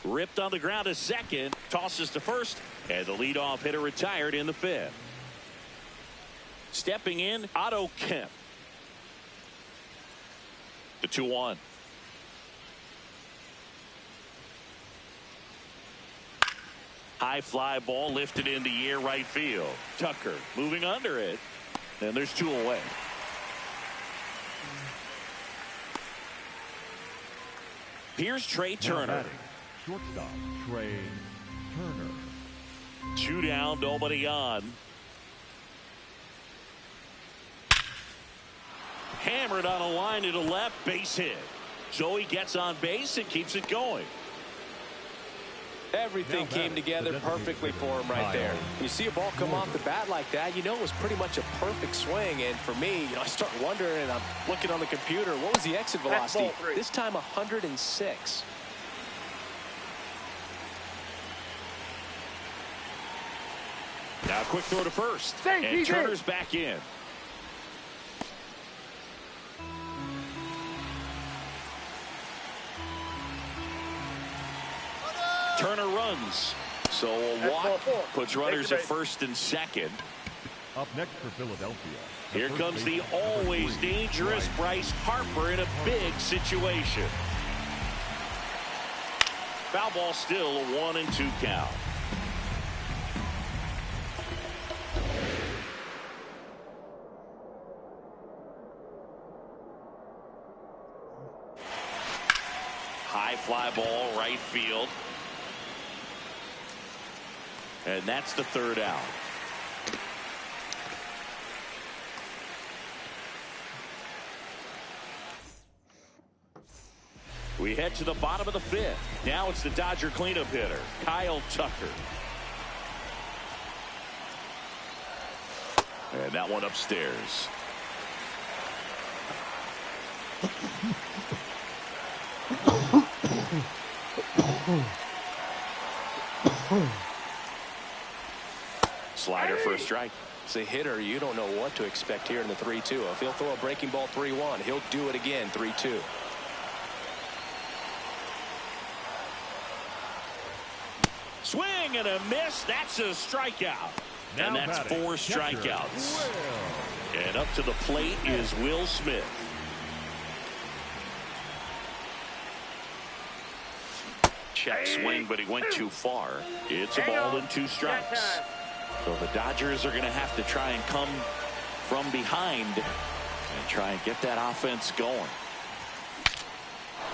Ripped on the ground to second. Tosses to first. And the leadoff hitter retired in the fifth. Stepping in, Otto Kemp. The 2-1. High fly ball lifted in the air right field. Tucker moving under it. And there's 2 away. Here's Trey Turner. Shortstop Trey Turner. 2 down, nobody on. Hammered on a line to the left, base hit. So he gets on base and keeps it going. Everything came together perfectly for him right there. You see a ball come off the bat like that, you know it was pretty much a perfect swing. And for me, I start wondering, and I'm looking on the computer, what was the exit velocity? This time 106. Now quick throw to first. And Turner's back in. Turner runs. So a walk puts runners at first and second. Up next for Philadelphia. Here comes the always dangerous Bryce Harper in a big situation. Foul ball still a 1-2 count. High fly ball right field. And that's the 3rd out. We head to the bottom of the 5th. Now it's the Dodger cleanup hitter, Kyle Tucker. And that one upstairs. Slider for a strike. As a hitter, you don't know what to expect here in the 3-2. If he'll throw a breaking ball 3-1, he'll do it again 3-2. Swing and a miss. That's a strikeout. And that's 4 strikeouts. And up to the plate is Will Smith. Check swing, but he went too far. It's a ball and 2 strikes. So the Dodgers are going to have to try and come from behind and try and get that offense going.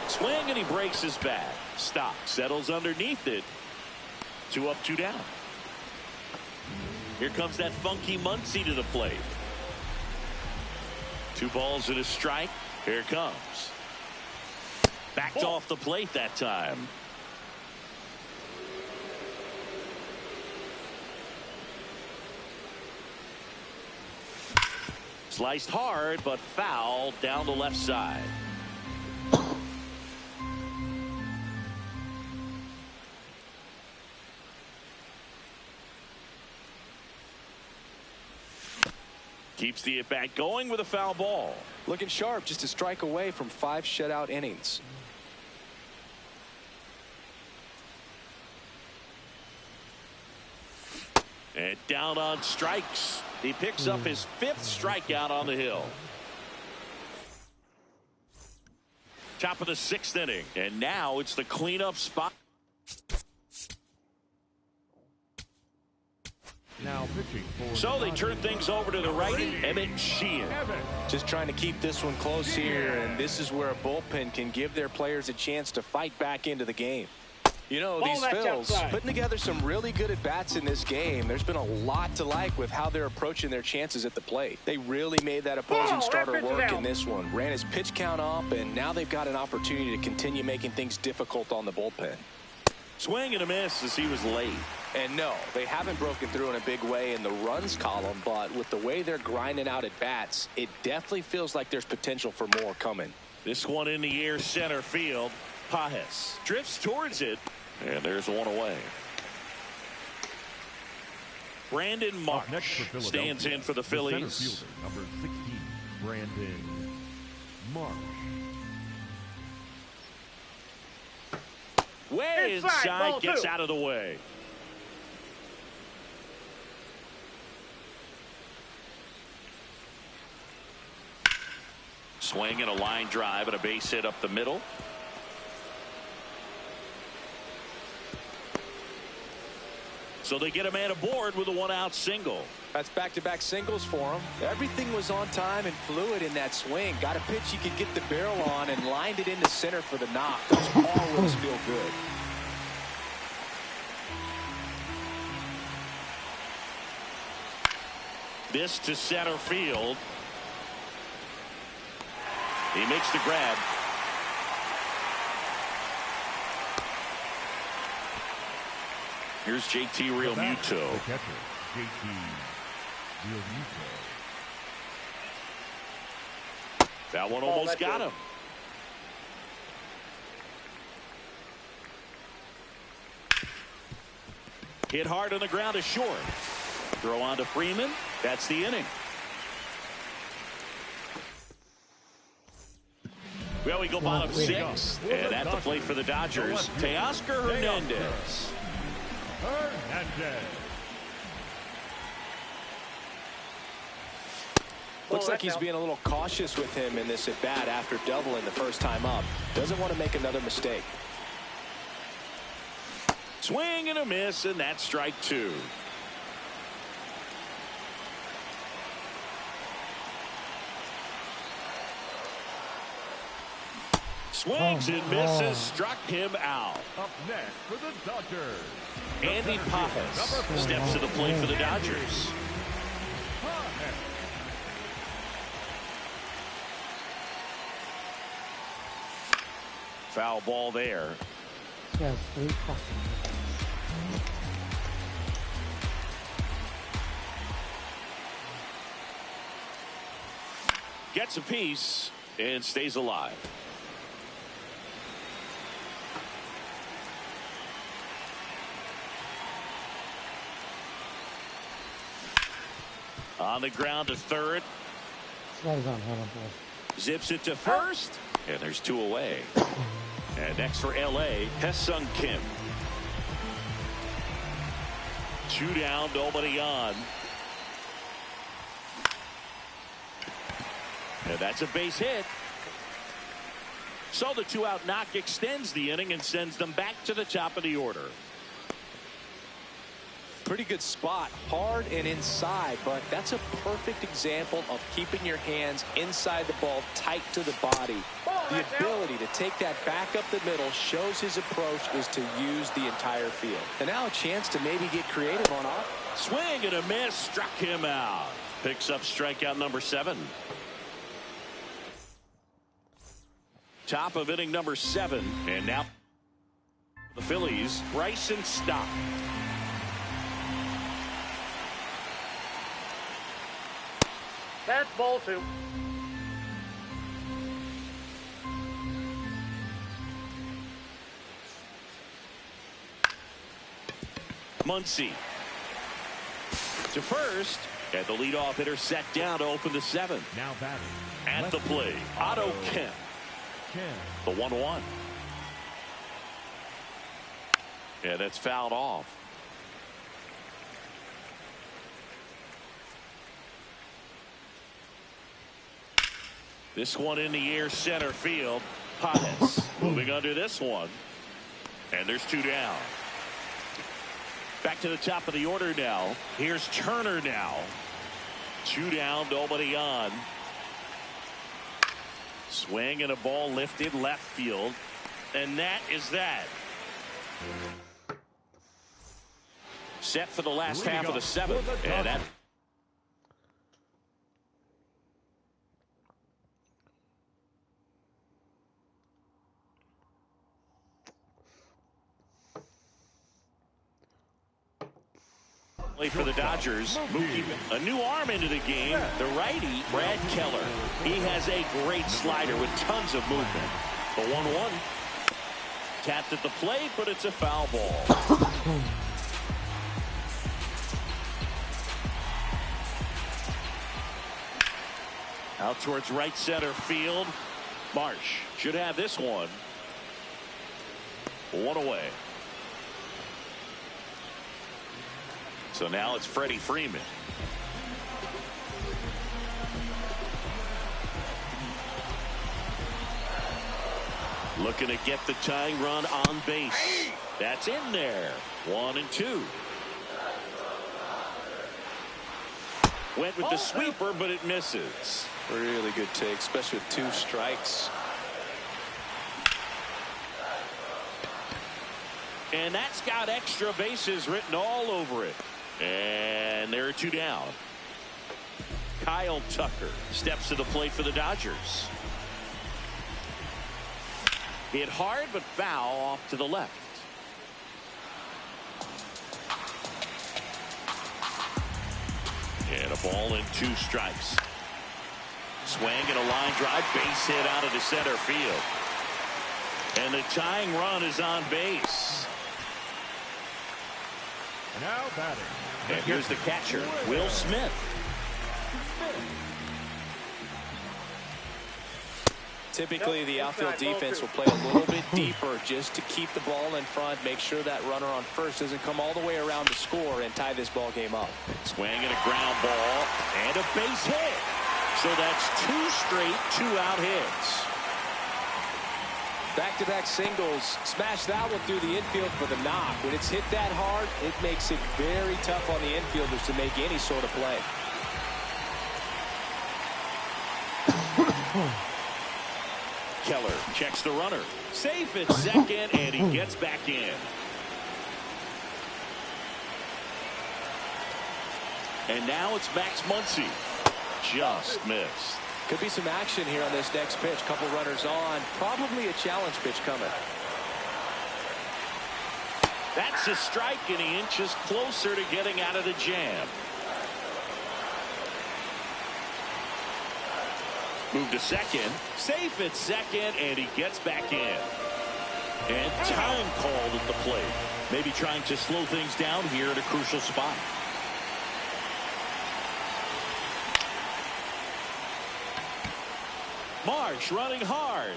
Swing, and he breaks his bat. Stop. Settles underneath it. 2 up, 2 down. Here comes that funky Muncy to the plate. 2 balls and a strike. Here it comes. Backed off the plate that time. Sliced hard, but foul down the left side. Keeps the at-bat going with a foul ball. Looking sharp, just a strike away from 5 shutout innings. And down on strikes. He picks up his 5th strikeout on the hill. Top of the 6th inning. And now it's the cleanup spot. Now pitching for so they turn things over to the righty, Emmett Sheehan. Just trying to keep this one close here, and this is where a bullpen can give their players a chance to fight back into the game. You know, these Phils putting together some really good at-bats in this game. There's been a lot to like with how they're approaching their chances at the plate. They really made that opposing starter work in this one. Ran his pitch count up, and now they've got an opportunity to continue making things difficult on the bullpen. Swing and a miss as he was late. And no, they haven't broken through in a big way in the runs column, but with the way they're grinding out at bats, it definitely feels like there's potential for more coming. This one in the air center field. Pajes drifts towards it, and there's one away. Brandon Marsh stands in for the Phillies. Center fielder, number 16, Brandon Marsh. Way inside, gets out of the way. Swing and a line drive and a base hit up the middle. So they get a man aboard with a one-out single. That's back-to-back singles for him. Everything was on time and fluid in that swing. Got a pitch he could get the barrel on and lined it into center for the knock. Those always feel good. This to center field. He makes the grab. Here's JT Realmuto. The catcher, JT Realmuto. That one almost got him. Hit hard on the ground to short. Throw on to Freeman. That's the inning. Well, we go bottom six. And at the plate for the Dodgers, Teoscar Hernandez. Looks like he's being a little cautious with him in this at-bat after doubling the first time up. Doesn't want to make another mistake. Swing and a miss, and that's strike two. Swings and misses, struck him out. Up next for the Dodgers, Andy Pajas steps to the plate for the Dodgers. Foul ball there. Yes, Gets a piece and stays alive. On the ground to third. Zips it to first. And there's two away. And next for LA, Hesung Kim. Two down, nobody on. And that's a base hit. So the two-out knock extends the inning and sends them back to the top of the order. Pretty good spot, hard and inside, but that's a perfect example of keeping your hands inside the ball, tight to the body. The ability to take that back up the middle shows his approach is to use the entire field. And now a chance to maybe get creative on off. Swing and a miss, struck him out. Picks up strikeout number 7. Top of inning number 7, and now the Phillies, Bryson Stott. That's ball 2. Muncy to first, and the leadoff hitter set down to open the 7th. Now batting At the plate, Otto Kemp. The 1-1. Yeah, that's fouled off. This one in the air, center field. Pajas moving under this one. And there's 2 down. Back to the top of the order now. Here's Turner now. 2 down, nobody on. Swing and a ball lifted left field. And that is that. Set for the last half of the 7th. And that. For the Dodgers, Mookie, a new arm into the game, the righty, Brad Keller. He has a great slider with tons of movement. The 1-1. Tapped at the plate, but it's a foul ball. Out towards right center field. Marsh should have this one. One away. So now it's Freddie Freeman. Looking to get the tying run on base. That's in there. 1-2. Went with the sweeper, but it misses. Really good take, especially with 2 strikes. And that's got extra bases written all over it. And there are 2 down. Kyle Tucker steps to the plate for the Dodgers. Hit hard, but foul off to the left. And a ball and 2 strikes. Swing and a line drive, base hit out of the center field. And the tying run is on base. Now batting. And here's the catcher, Will Smith. Typically, the outfield defense will play a little bit deeper just to keep the ball in front, make sure that runner on first doesn't come all the way around to score and tie this ball game up. Swing and a ground ball and a base hit. So that's 2 straight 2-out hits. Back-to-back singles. Smash that one through the infield for the knock. When it's hit that hard, it makes it very tough on the infielders to make any sort of play. Keller checks the runner. Safe at second, and he gets back in. And now it's Max Muncy. Just missed. Could be some action here on this next pitch. Couple runners on. Probably a challenge pitch coming. That's a strike, and he inches closer to getting out of the jam. Move to second. Safe at second, and he gets back in. And time called at the plate. Maybe trying to slow things down here at a crucial spot. Marsh running hard.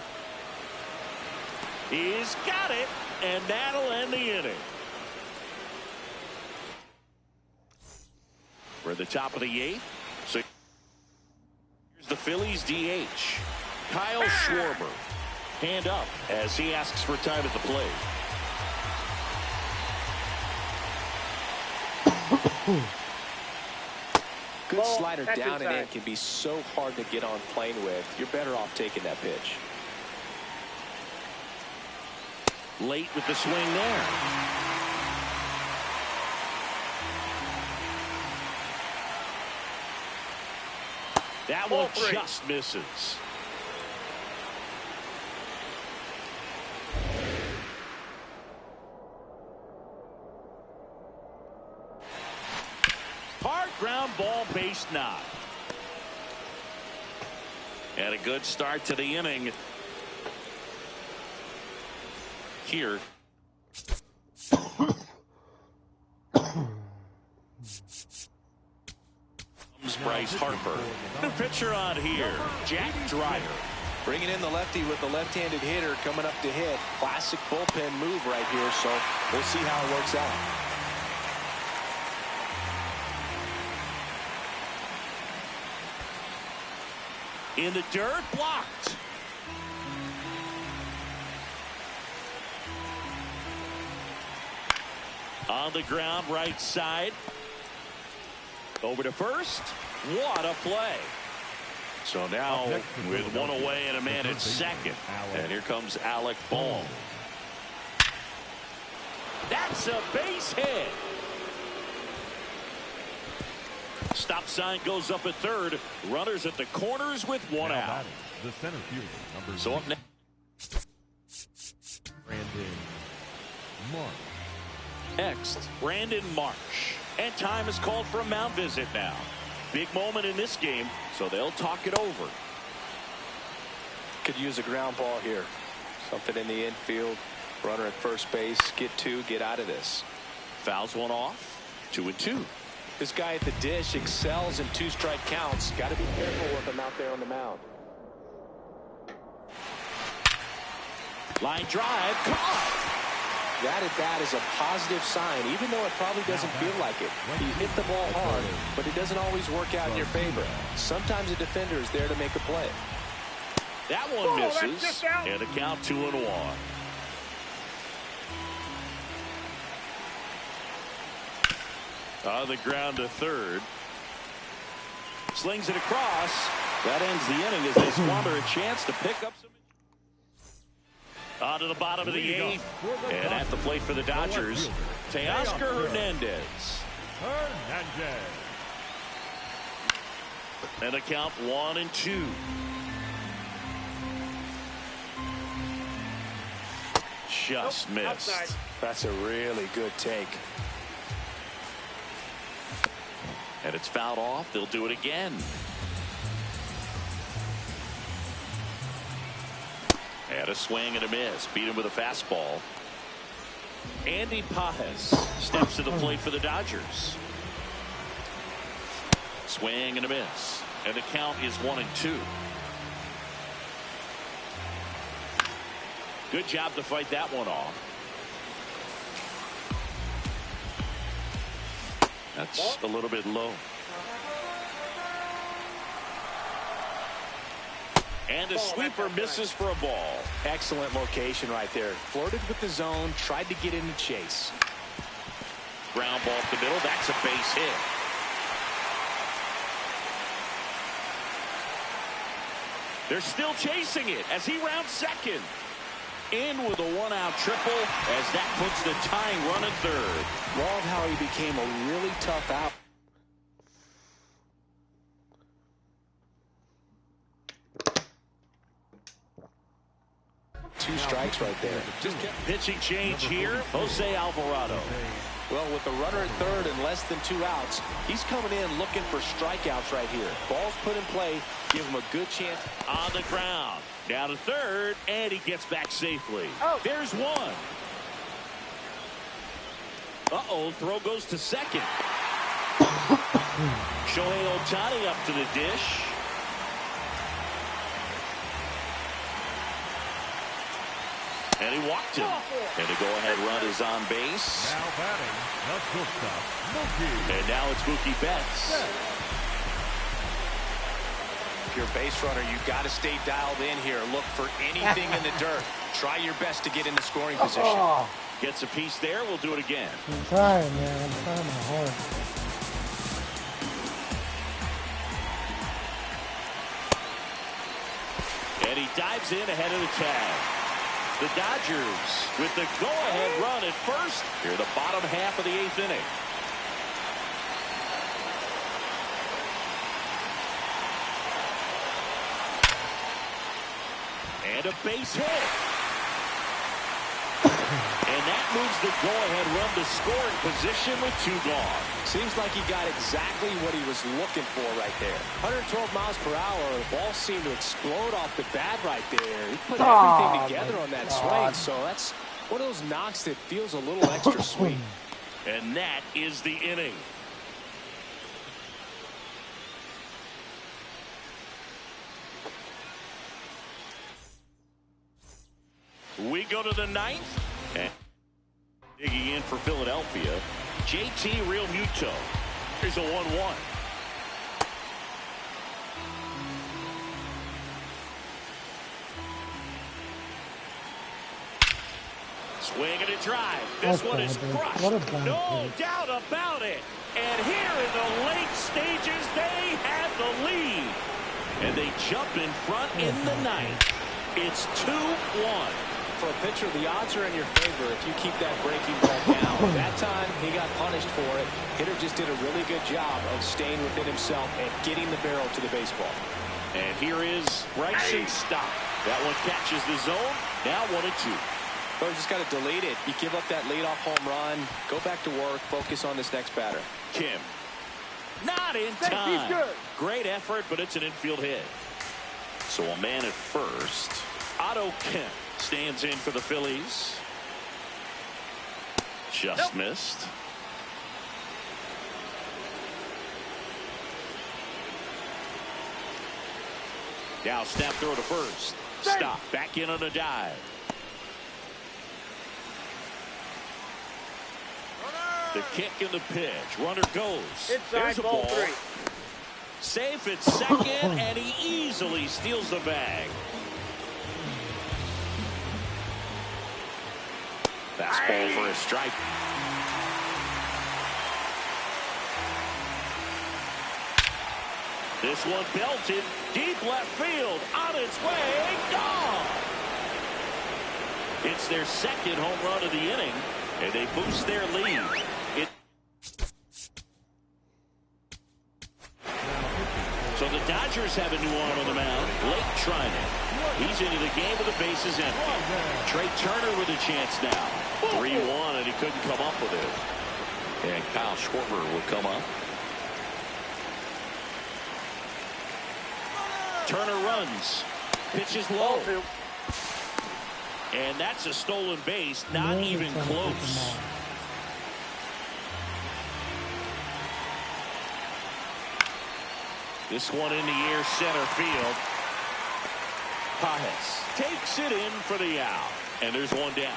He's got it, and that'll end the inning. We're at the top of the 8th. So here's the Phillies DH. Kyle Schwarber. Hand up as he asks for time at the plate. Good Ball, slider down and in inside. can be so hard to get on plane with. You're better off taking that pitch. Late with the swing there. That one just misses. Hard ground ball, base knock. And a good start to the inning here. Comes Bryce Harper. The pitcher on here, Jack Dreyer. Bringing in the lefty with the left-handed hitter coming up to hit. Classic bullpen move right here, so we'll see how it works out. In the dirt, blocked. On the ground, right side. Over to first. What a play. So now with 1 away and a man at second. And here comes Alec Bohm. That's a base hit. Stop sign goes up at third. Runners at the corners with 1 out. The center fielder, number So up next. Brandon Marsh. Next, Brandon Marsh. And time is called for a mound visit now. Big moment in this game, so they'll talk it over. Could use a ground ball here. Something in the infield. Runner at first base. Get 2. Get out of this. Fouls one off. 2-2. This guy at the dish excels in 2-strike counts. Got to be careful with him out there on the mound. Line drive. Caught. That at bat is a positive sign, even though it probably doesn't feel like it. He hit the ball hard, but it doesn't always work out in your favor. Sometimes a defender is there to make a play. That one misses, and a count 2-1. On the ground to third. Slings it across. That ends the inning as they squander a chance to pick up some. On to the bottom of the 8th. And at the plate for the Dodgers, Teoscar Hernandez. And a count 1-2. Just missed. That's a really good take. And it's fouled off. They'll do it again. And a swing and a miss. Beat him with a fastball. Andy Pajes steps to the plate for the Dodgers. Swing and a miss. And the count is 1-2. Good job to fight that one off. That's a little bit low. And a sweeper misses for a ball. Excellent location right there. Flirted with the zone, tried to get into chase. Ground ball up the middle. That's a base hit. They're still chasing it as he rounds second. In with a one-out triple as that puts the tying run at third. Love how he became a really tough out. Two strikes right there. Pitching change here, Jose Alvarado. Well, with the runner at third and less than 2 outs, he's coming in looking for strikeouts right here. Ball's put in play, give him a good chance. On the ground, down to third, and he gets back safely. Oh. There's one. Uh-oh, throw goes to second. Shohei Ohtani up to the dish. And he walked him. And the go-ahead run is on base. Now batting, the shortstop, Mookie. And now it's Mookie Betts. If you're a base runner, you've got to stay dialed in here. Look for anything in the dirt. Try your best to get in the scoring position. Gets a piece there. We'll do it again. I'm trying, man. I'm trying my hard. And he dives in ahead of the tag. The Dodgers with the go-ahead run at first here in the bottom half of the 8th inning. And a base hit. And that moves the go-ahead run to scoring position with 2 gone. Seems like he got exactly what he was looking for right there. 112 miles per hour. The ball seemed to explode off the bat right there. He put everything together on that swing. So that's one of those knocks that feels a little extra sweet. And that is the inning. We go to the 9th. And digging in for Philadelphia, JT Realmuto. Here's a 1-1. Swing and a drive. This one is crushed. No doubt about it. And here in the late stages, they have the lead. And they jump in front in the 9th. It's 2-1. For a pitcher, the odds are in your favor if you keep that breaking ball down. That time, he got punished for it. Hitter just did a really good job of staying within himself and getting the barrel to the baseball. And here is Bryson Stott. That one catches the zone. Now 1-2. But just got to delete it. You give up that leadoff home run, go back to work, focus on this next batter. Kim. Not in time. Great effort, but it's an infield hit. So a man at first. Otto Kemp stands in for the Phillies. Just missed. Now snap throw to first. Stop. Back in on a dive. The kick and the pitch. Runner goes. Inside, There's a ball ball. 3. Safe at second, and he easily steals the bag. Fastball for a strike. This one belted deep left field, on its way, gone. It's their second home run of the inning, and they boost their lead. So the Dodgers have a new arm on the mound, Blake Trinan. He's into the game with the bases empty. Trey Turner with a chance now. 3-1, and he couldn't come up with it. And Kyle Schwarber will come up. Turner runs. Pitches low. And that's a stolen base, not even close. This one in the air, center field. Pajes takes it in for the out. And there's one down.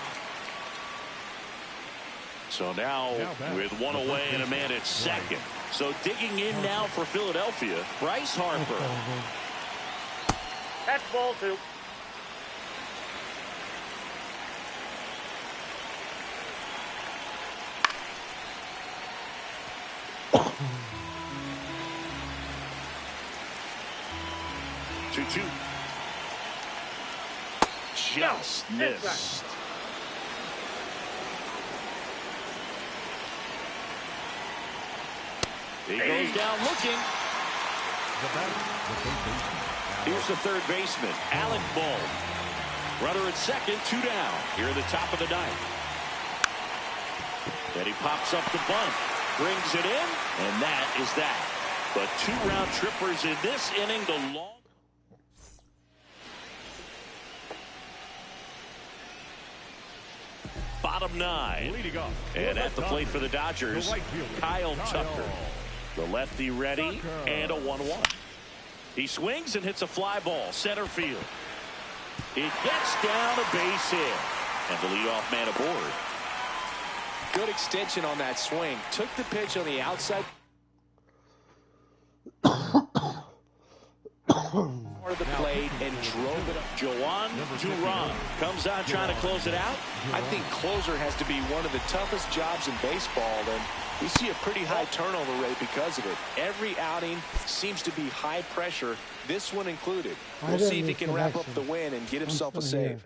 So now with one away and a man at second. So digging in now for Philadelphia, Bryce Harper. That's ball 2. Two. Just missed. He goes down looking. Here's the third baseman, Alec Bohm. Runner at second, 2 down. Here at the top of the ninth. Then he pops up the bunt, brings it in, and that is that. But 2 round trippers in this inning. The long. Bottom 9. And at the plate for the Dodgers, Kyle Tucker. The lefty ready, and a 1-1. He swings and hits a fly ball, center field. It gets down a base hit. And the leadoff man aboard. Good extension on that swing. Took the pitch on the outside part of the plate and drove it up. Joan Duran comes out trying to close it out. I think closer has to be one of the toughest jobs in baseball, and we see a pretty high turnover rate because of it. Every outing seems to be high pressure, this one included. We'll see if he can wrap up the win and get himself a save.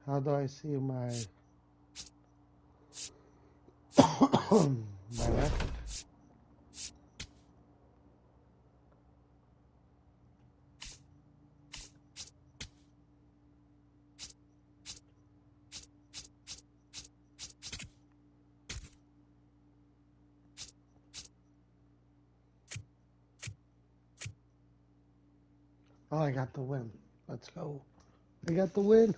How do I see my my record? Oh, I got the win. Let's go. I got the win.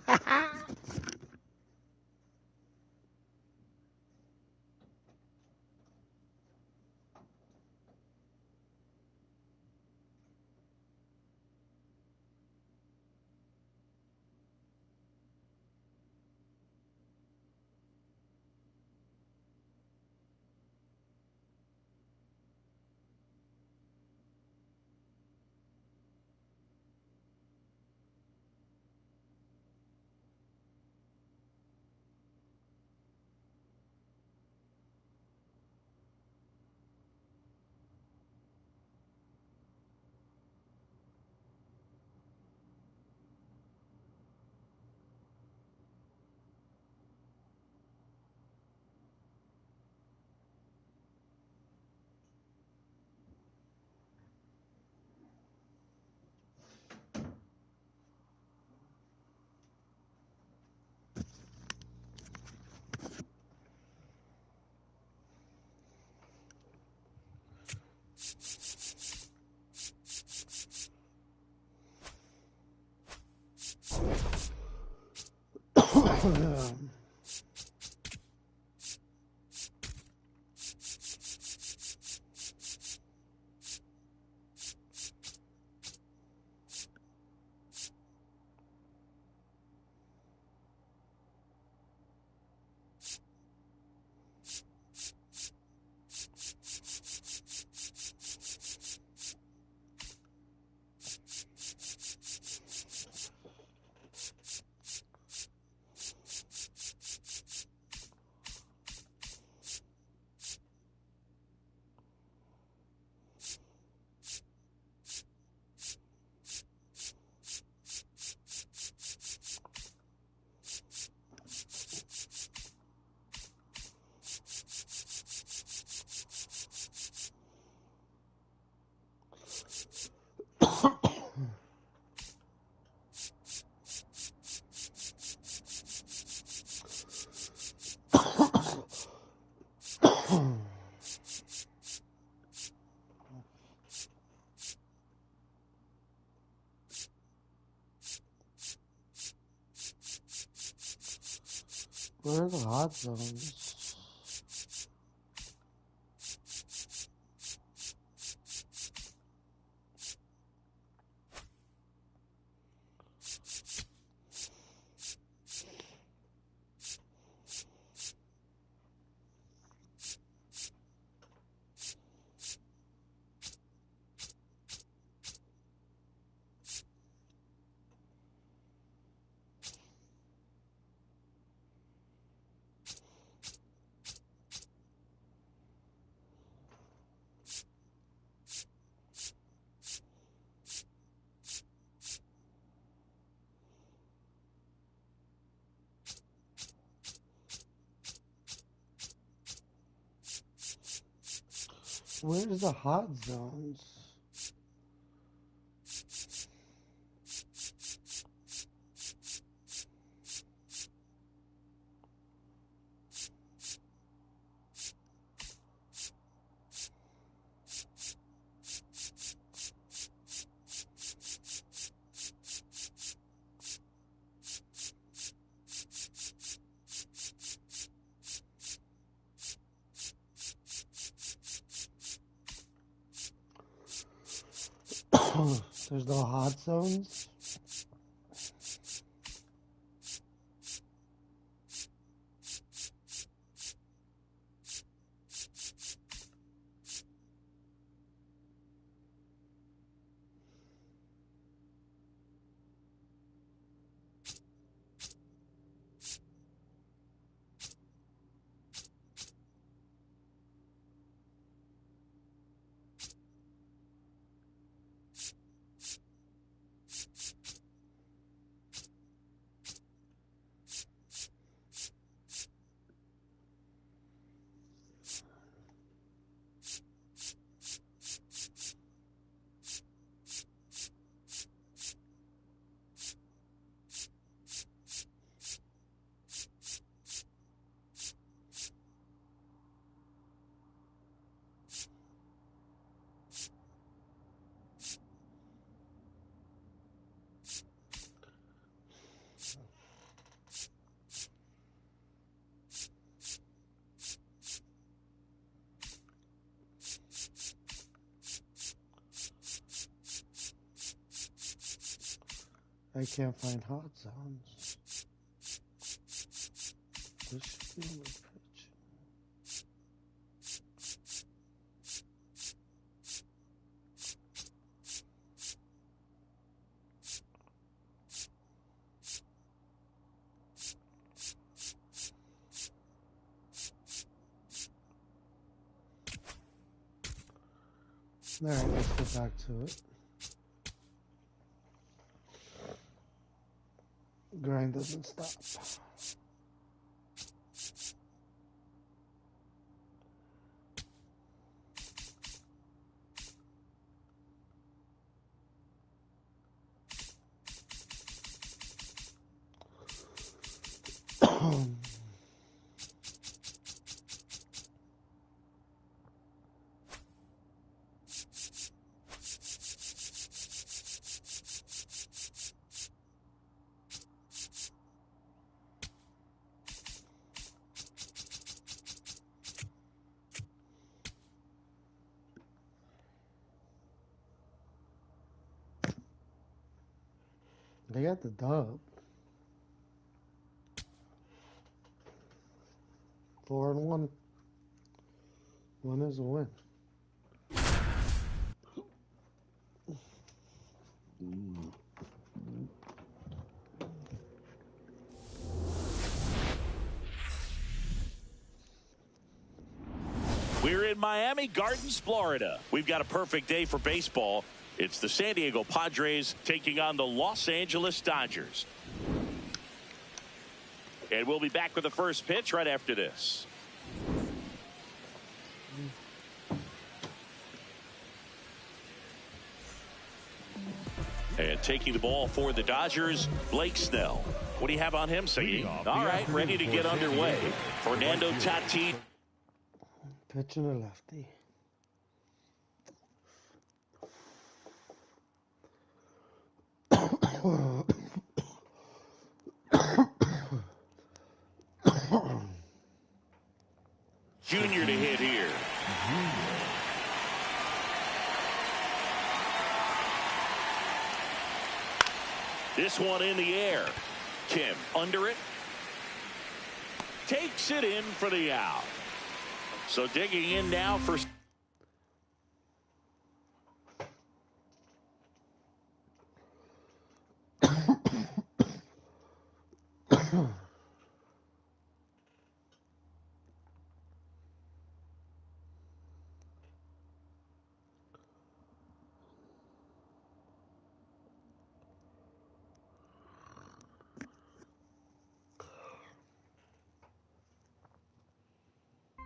Where are the hot zones? Where's the hot zones? There's no hot zones? I can't find hot zones. This should be on the pitch. Alright, let's get back to it. Grind doesn't stop. They got the dub. 4-1. One is a win. We're in Miami Gardens, Florida. We've got a perfect day for baseball. It's the San Diego Padres taking on the Los Angeles Dodgers. And we'll be back with the first pitch right after this. And taking the ball for the Dodgers, Blake Snell. What do you have on him, Siggy? All right, ready to get underway. Fernando Tatis. Pitching a lefty. Junior to hit here. This one in the air. Kim under it. Takes it in for the out. So digging in now for...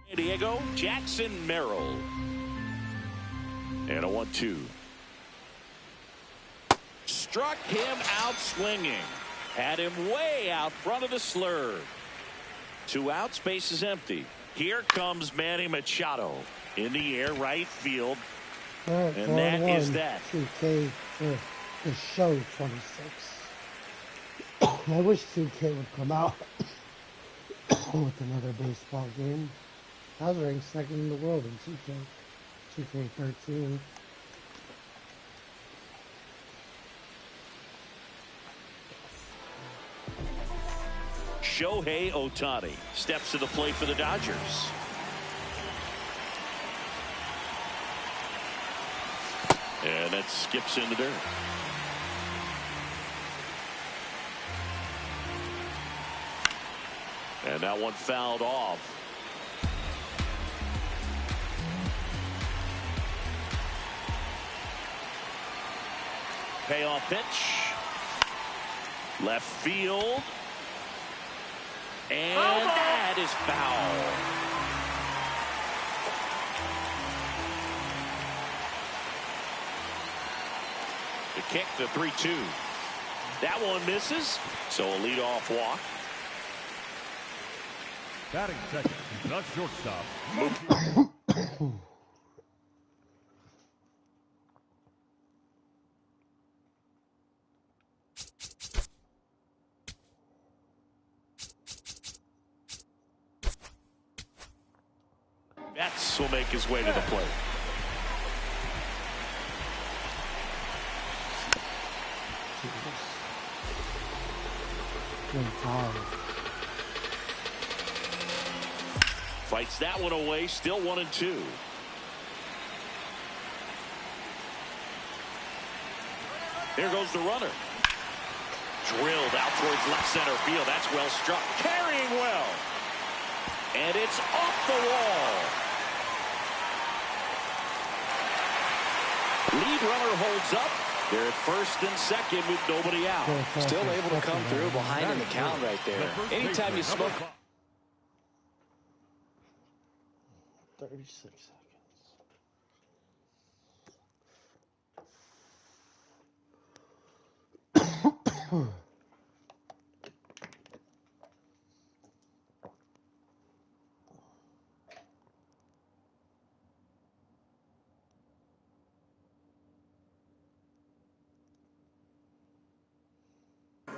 San Diego, Jackson Merrill. And a 1-2. Struck him out swinging. Had him way out front of the slurve. 2 outs, base is empty. Here comes Manny Machado in the air, right field. Right, and that is that. 2K for the show 26. I wish 2K would come out with another baseball game. I was ranked second in the world in 2K13. Shohei Ohtani steps to the plate for the Dodgers. And that skips in the dirt. And that one fouled off. Payoff pitch. Left field. And that is foul. The kick, the 3-2. That one misses. So a leadoff walk. Batting second, the shortstop. Betts will make his way to the plate. Fights that one away, still 1-2. Here goes the runner. Drilled out towards left center field. That's well struck. Carrying well. And it's off the wall. Lead runner holds up. They're at first and second with nobody out. Still able to come through behind in the count right there. Anytime you smoke. 36 seconds.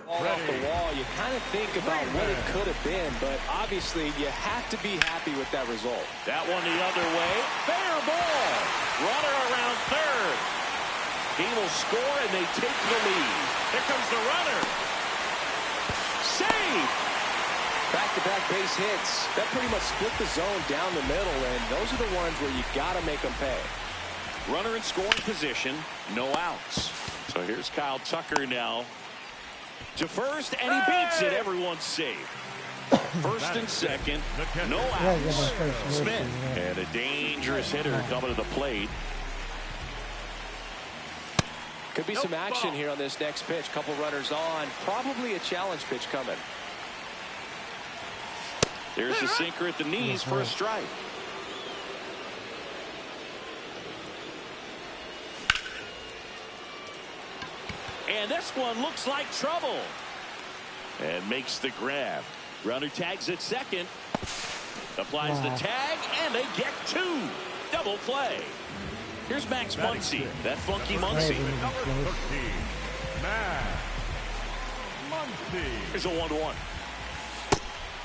Ball off the wall, you kind of think about what it could have been, but obviously you have to be happy with that result. That one the other way. Fair ball. Runner around third. He will score and they take the lead. Here comes the runner. Save. Back-to-back base hits. That pretty much split the zone down the middle, and those are the ones where you got to make them pay. Runner in scoring position, no outs. So here's Kyle Tucker now to first, and he beats it. Everyone's safe. First and second, no outs. Smith, and a dangerous hitter coming to the plate. Could be some action here on this next pitch. Couple runners on. Probably a challenge pitch coming. There's a sinker at the knees for a strike. And this one looks like trouble. And makes the grab. Runner tags at second. Applies the tag, and they get two. Double play. Here's Max Muncy. That funky Muncy. Here's a 1-1.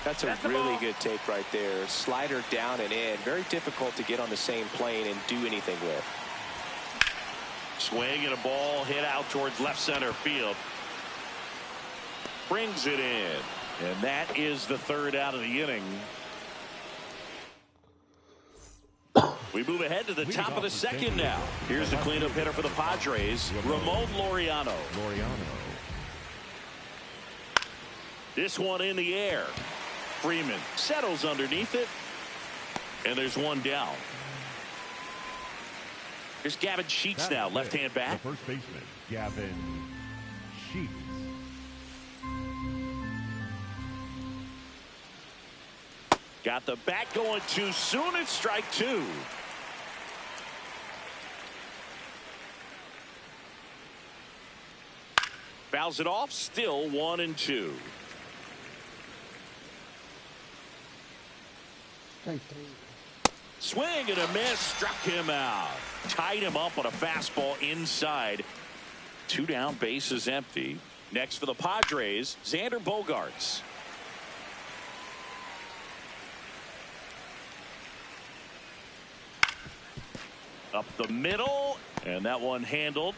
That's a really good take right there. Slider down and in. Very difficult to get on the same plane and do anything with. Swing and a ball hit out towards left center field. Brings it in. And that is the third out of the inning. We move ahead to the top of the second now. Here's the cleanup hitter for the Padres, Ramon Laureano. This one in the air. Freeman settles underneath it. And there's one down. Here's Gavin Sheets now, left-hand bat. The first baseman, Gavin Sheets. Got the bat going too soon. It's strike two. Fouls it off. Still 1-2. Swing and a miss. Struck him out. Tied him up on a fastball inside. Two down. Bases empty. Next for the Padres, Xander Bogaerts. Up the middle, and that one handled.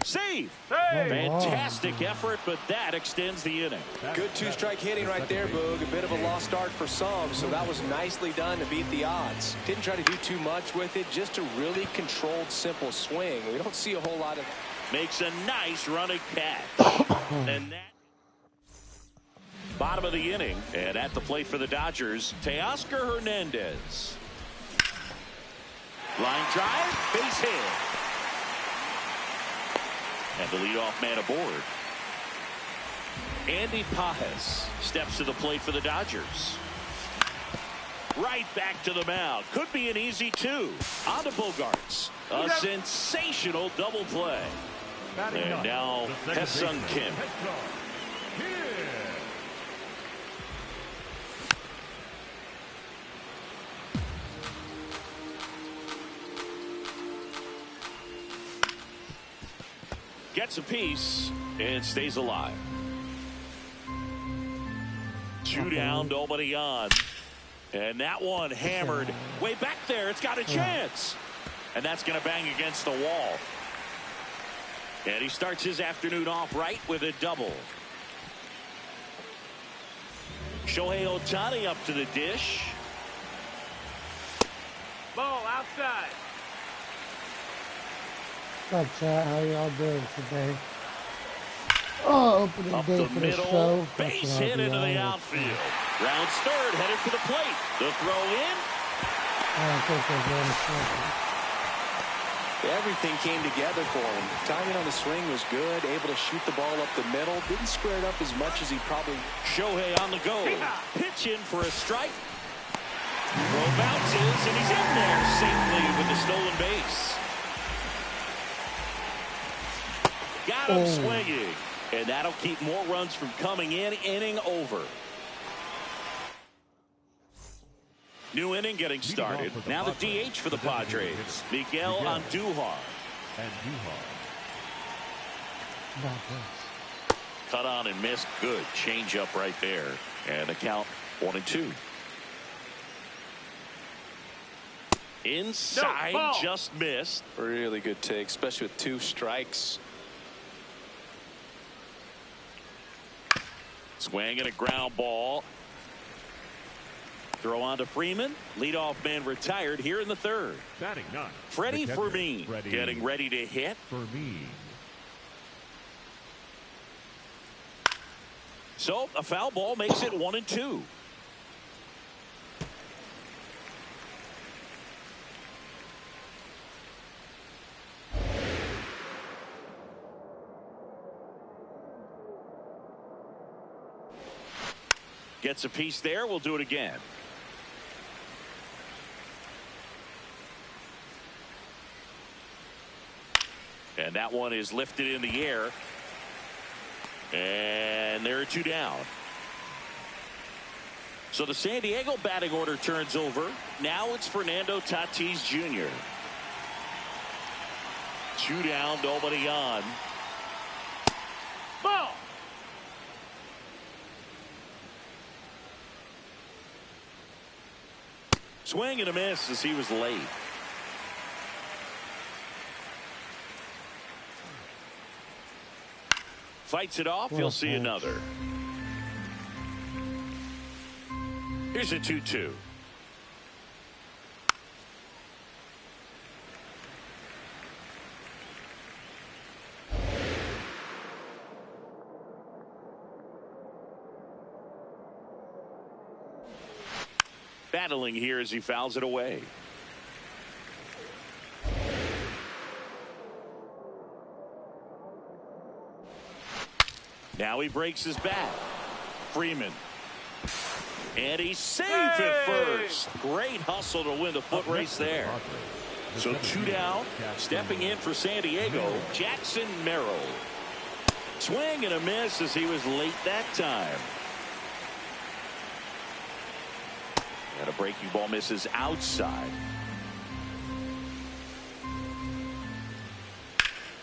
Save. Fantastic effort, but that extends the inning. Good two-strike hitting right there, Boog. A bit of a lost start for some, so that was nicely done to beat the odds. Didn't try to do too much with it, just a really controlled, simple swing. We don't see a whole lot of... Makes a nice running catch. And that... Bottom of the inning, and at the plate for the Dodgers, Teoscar Hernandez. Line drive, base hit. And the leadoff man aboard. Andy Pajes steps to the plate for the Dodgers. Right back to the mound. Could be an easy two. On to Bogaerts. A sensational double play. And now Hesung Kim. Gets a piece and stays alive. Two down, nobody on. And that one hammered way back there. It's got a chance. And that's going to bang against the wall. And he starts his afternoon off right with a double. Shohei Ohtani up to the dish. Ball outside. What's up, how y'all doing today? Oh, opening Up day the for the middle, show. base hit into the outfield. Rounds third, headed for the plate. The throw in. I think they're going to second. Everything came together for him. Timing on the swing was good, able to shoot the ball up the middle. Didn't square it up as much as he probably... Shohei on the go. Pitch in for a strike. Throw bounces, and he's in there safely with the stolen base. Got him swinging. And that'll keep more runs from coming in. Inning over. New inning getting started. Now the DH for the Padres, Miguel Andujar. Cut on and missed. Good change up right there. And the count 1-2. Inside, just missed. Really good take, especially with two strikes. Swing and a ground ball. Throw on to Freeman. Leadoff man retired here in the third. Batting ninth, Freddie the catcher, Fermin getting ready to hit. Fermin. So a foul ball makes it 1-2. Gets a piece there. We'll do it again. And that one is lifted in the air. And there are 2 down. So the San Diego batting order turns over. Now it's Fernando Tatis Jr. 2 down, nobody on. Ball. Swing and a miss as he was late. Fights it off. He'll see another. Here's a 2-2. Battling here as he fouls it away. Now he breaks his bat. Freeman. And he's safe at first. Great hustle to win the foot race there. So 2 down. Stepping in for San Diego, Jackson Merrill. Swing and a miss as he was late that time. And a breaking ball misses outside.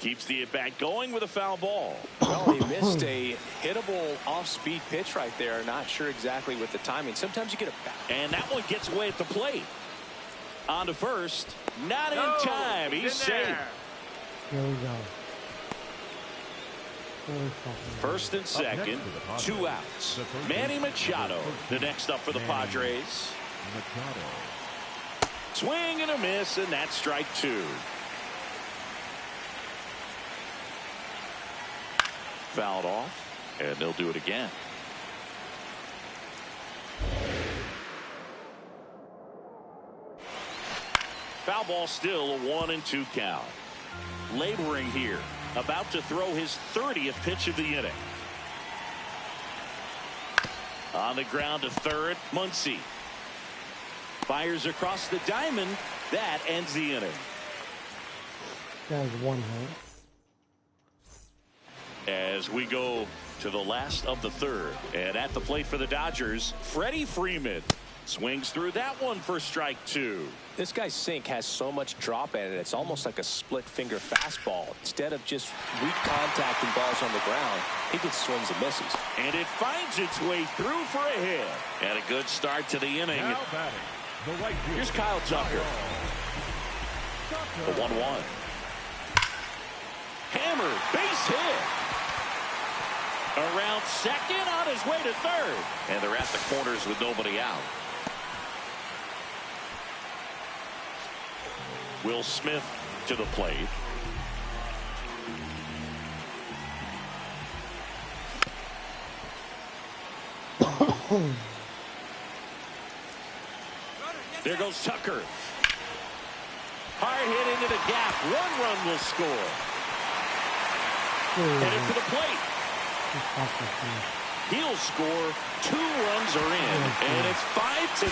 Keeps the at-bat going with a foul ball. Well, he missed a hittable off-speed pitch right there. Not sure exactly with the timing. Sometimes you get a back. And that one gets away at the plate. On to first. Not in time. He's safe. Here we go. First and second. 2 outs. Manny Machado, the next up for the Padres. Machado. Swing and a miss, and that's strike 2. Fouled off, and they'll do it again. Foul ball, still a 1-2 count. Laboring here, about to throw his 30th pitch of the inning. On the ground to third, Muncy. Fires across the diamond. That ends the inning. That was 1 hit. As we go to the last of the third, and at the plate for the Dodgers, Freddie Freeman swings through that one for strike 2. This guy's sink has so much drop at it. It's almost like a split finger fastball. Instead of just weak contact and balls on the ground, he just swings and misses. And it finds its way through for a hit. And a good start to the inning. Now batting, the right fielder, Here's Kyle Tucker. The 1-1. Hammer, base hit. Around second, on his way to third. And they're at the corners with nobody out. Will Smith to the plate. There goes Tucker. Hard hit into the gap. 1 run will score. Headed for the plate. He'll score. 2 runs are in, and it's 5-0.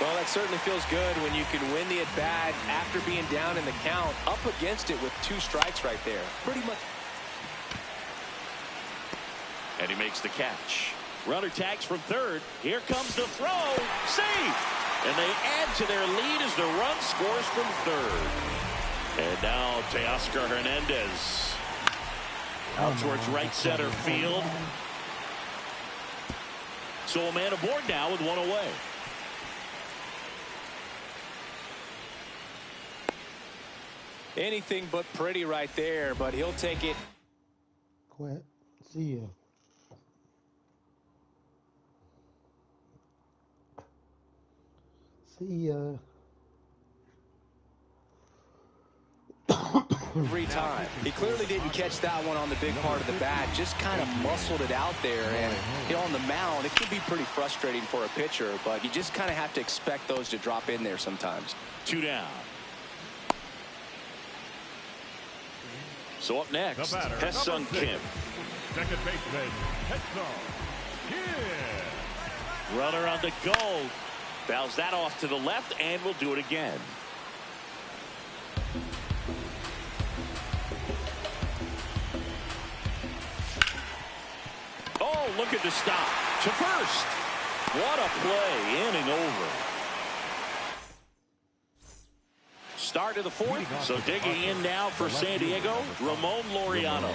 Well, that certainly feels good when you can win the at-bat after being down in the count, up against it with 2 strikes right there. Pretty much. And he makes the catch. Runner tags from third. Here comes the throw. Safe. And they add to their lead as the run scores from third. And now Teoscar Hernandez out towards right center field. So a man aboard now with 1 away. Anything but pretty right there, but he'll take it. Quit. See ya. See ya. Every time. He clearly didn't catch that one on the big part of the bat. Just kind of muscled it out there. And on the mound, it can be pretty frustrating for a pitcher, but you just kind of have to expect those to drop in there sometimes. 2 down. So up next, Hesung Kim. Second baseman, Hesung Kim. Runner on the goal. Fouls that off to the left, and we'll do it again. Oh, look at the stop. To first. What a play. Inning over. Start of the fourth. So digging in now for San Diego, Ramon Laureano.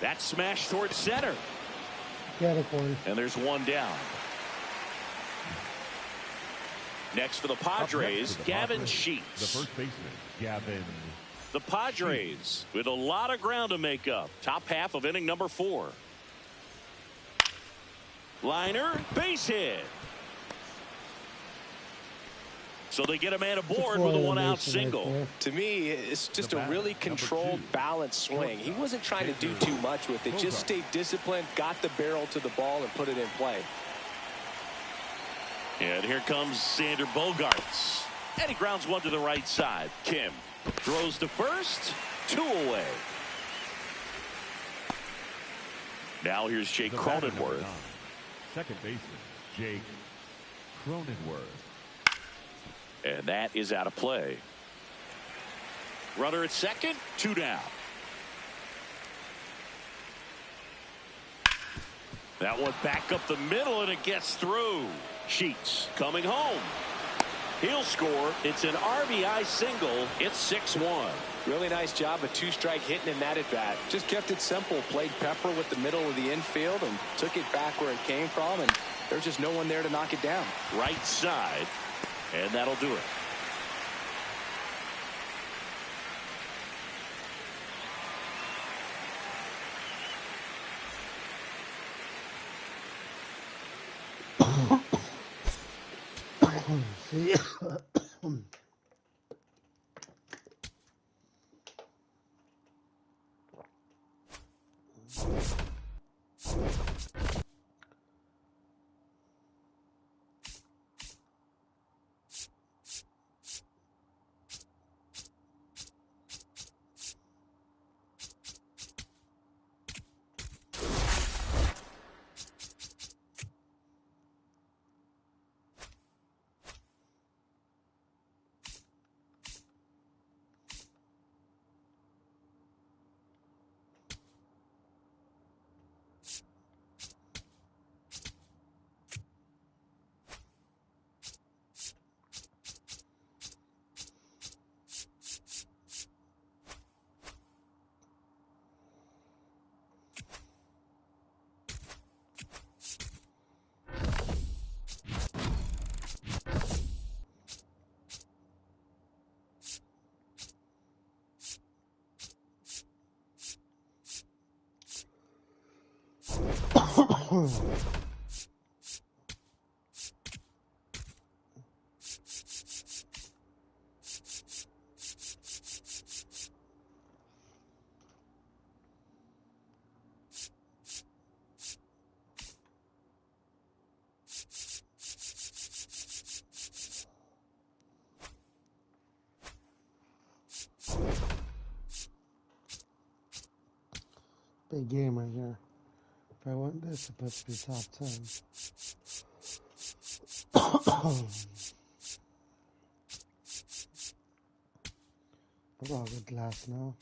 That smash towards center. Get it, boy. And there's one down. Next for the Padres, Gavin Sheets. The first baseman, Gavin. The Padres with a lot of ground to make up. Top half of inning number 4. Liner, base hit. So they get a man aboard with a 1-out single. To me, it's just a really controlled, balanced swing. He wasn't trying to do too much with it. Just stayed disciplined, got the barrel to the ball, and put it in play. And here comes Sander Bogarts. And he grounds one to the right side. Kim throws to first. 2 away. Now here's Jake Cronenworth. Second baseman, Jake Cronenworth. And that is out of play. Runner at second. 2 down. That one back up the middle, and it gets through. Sheets coming home. He'll score. It's an RBI single. It's 6-1. Really nice job of 2-strike hitting in that at bat. Just kept it simple. Played pepper with the middle of the infield and took it back where it came from. And there's just no one there to knock it down. Right side. And that'll do it. See ya. Big game right here. If I want this, it's supposed to be top 10. I've got a good glass now.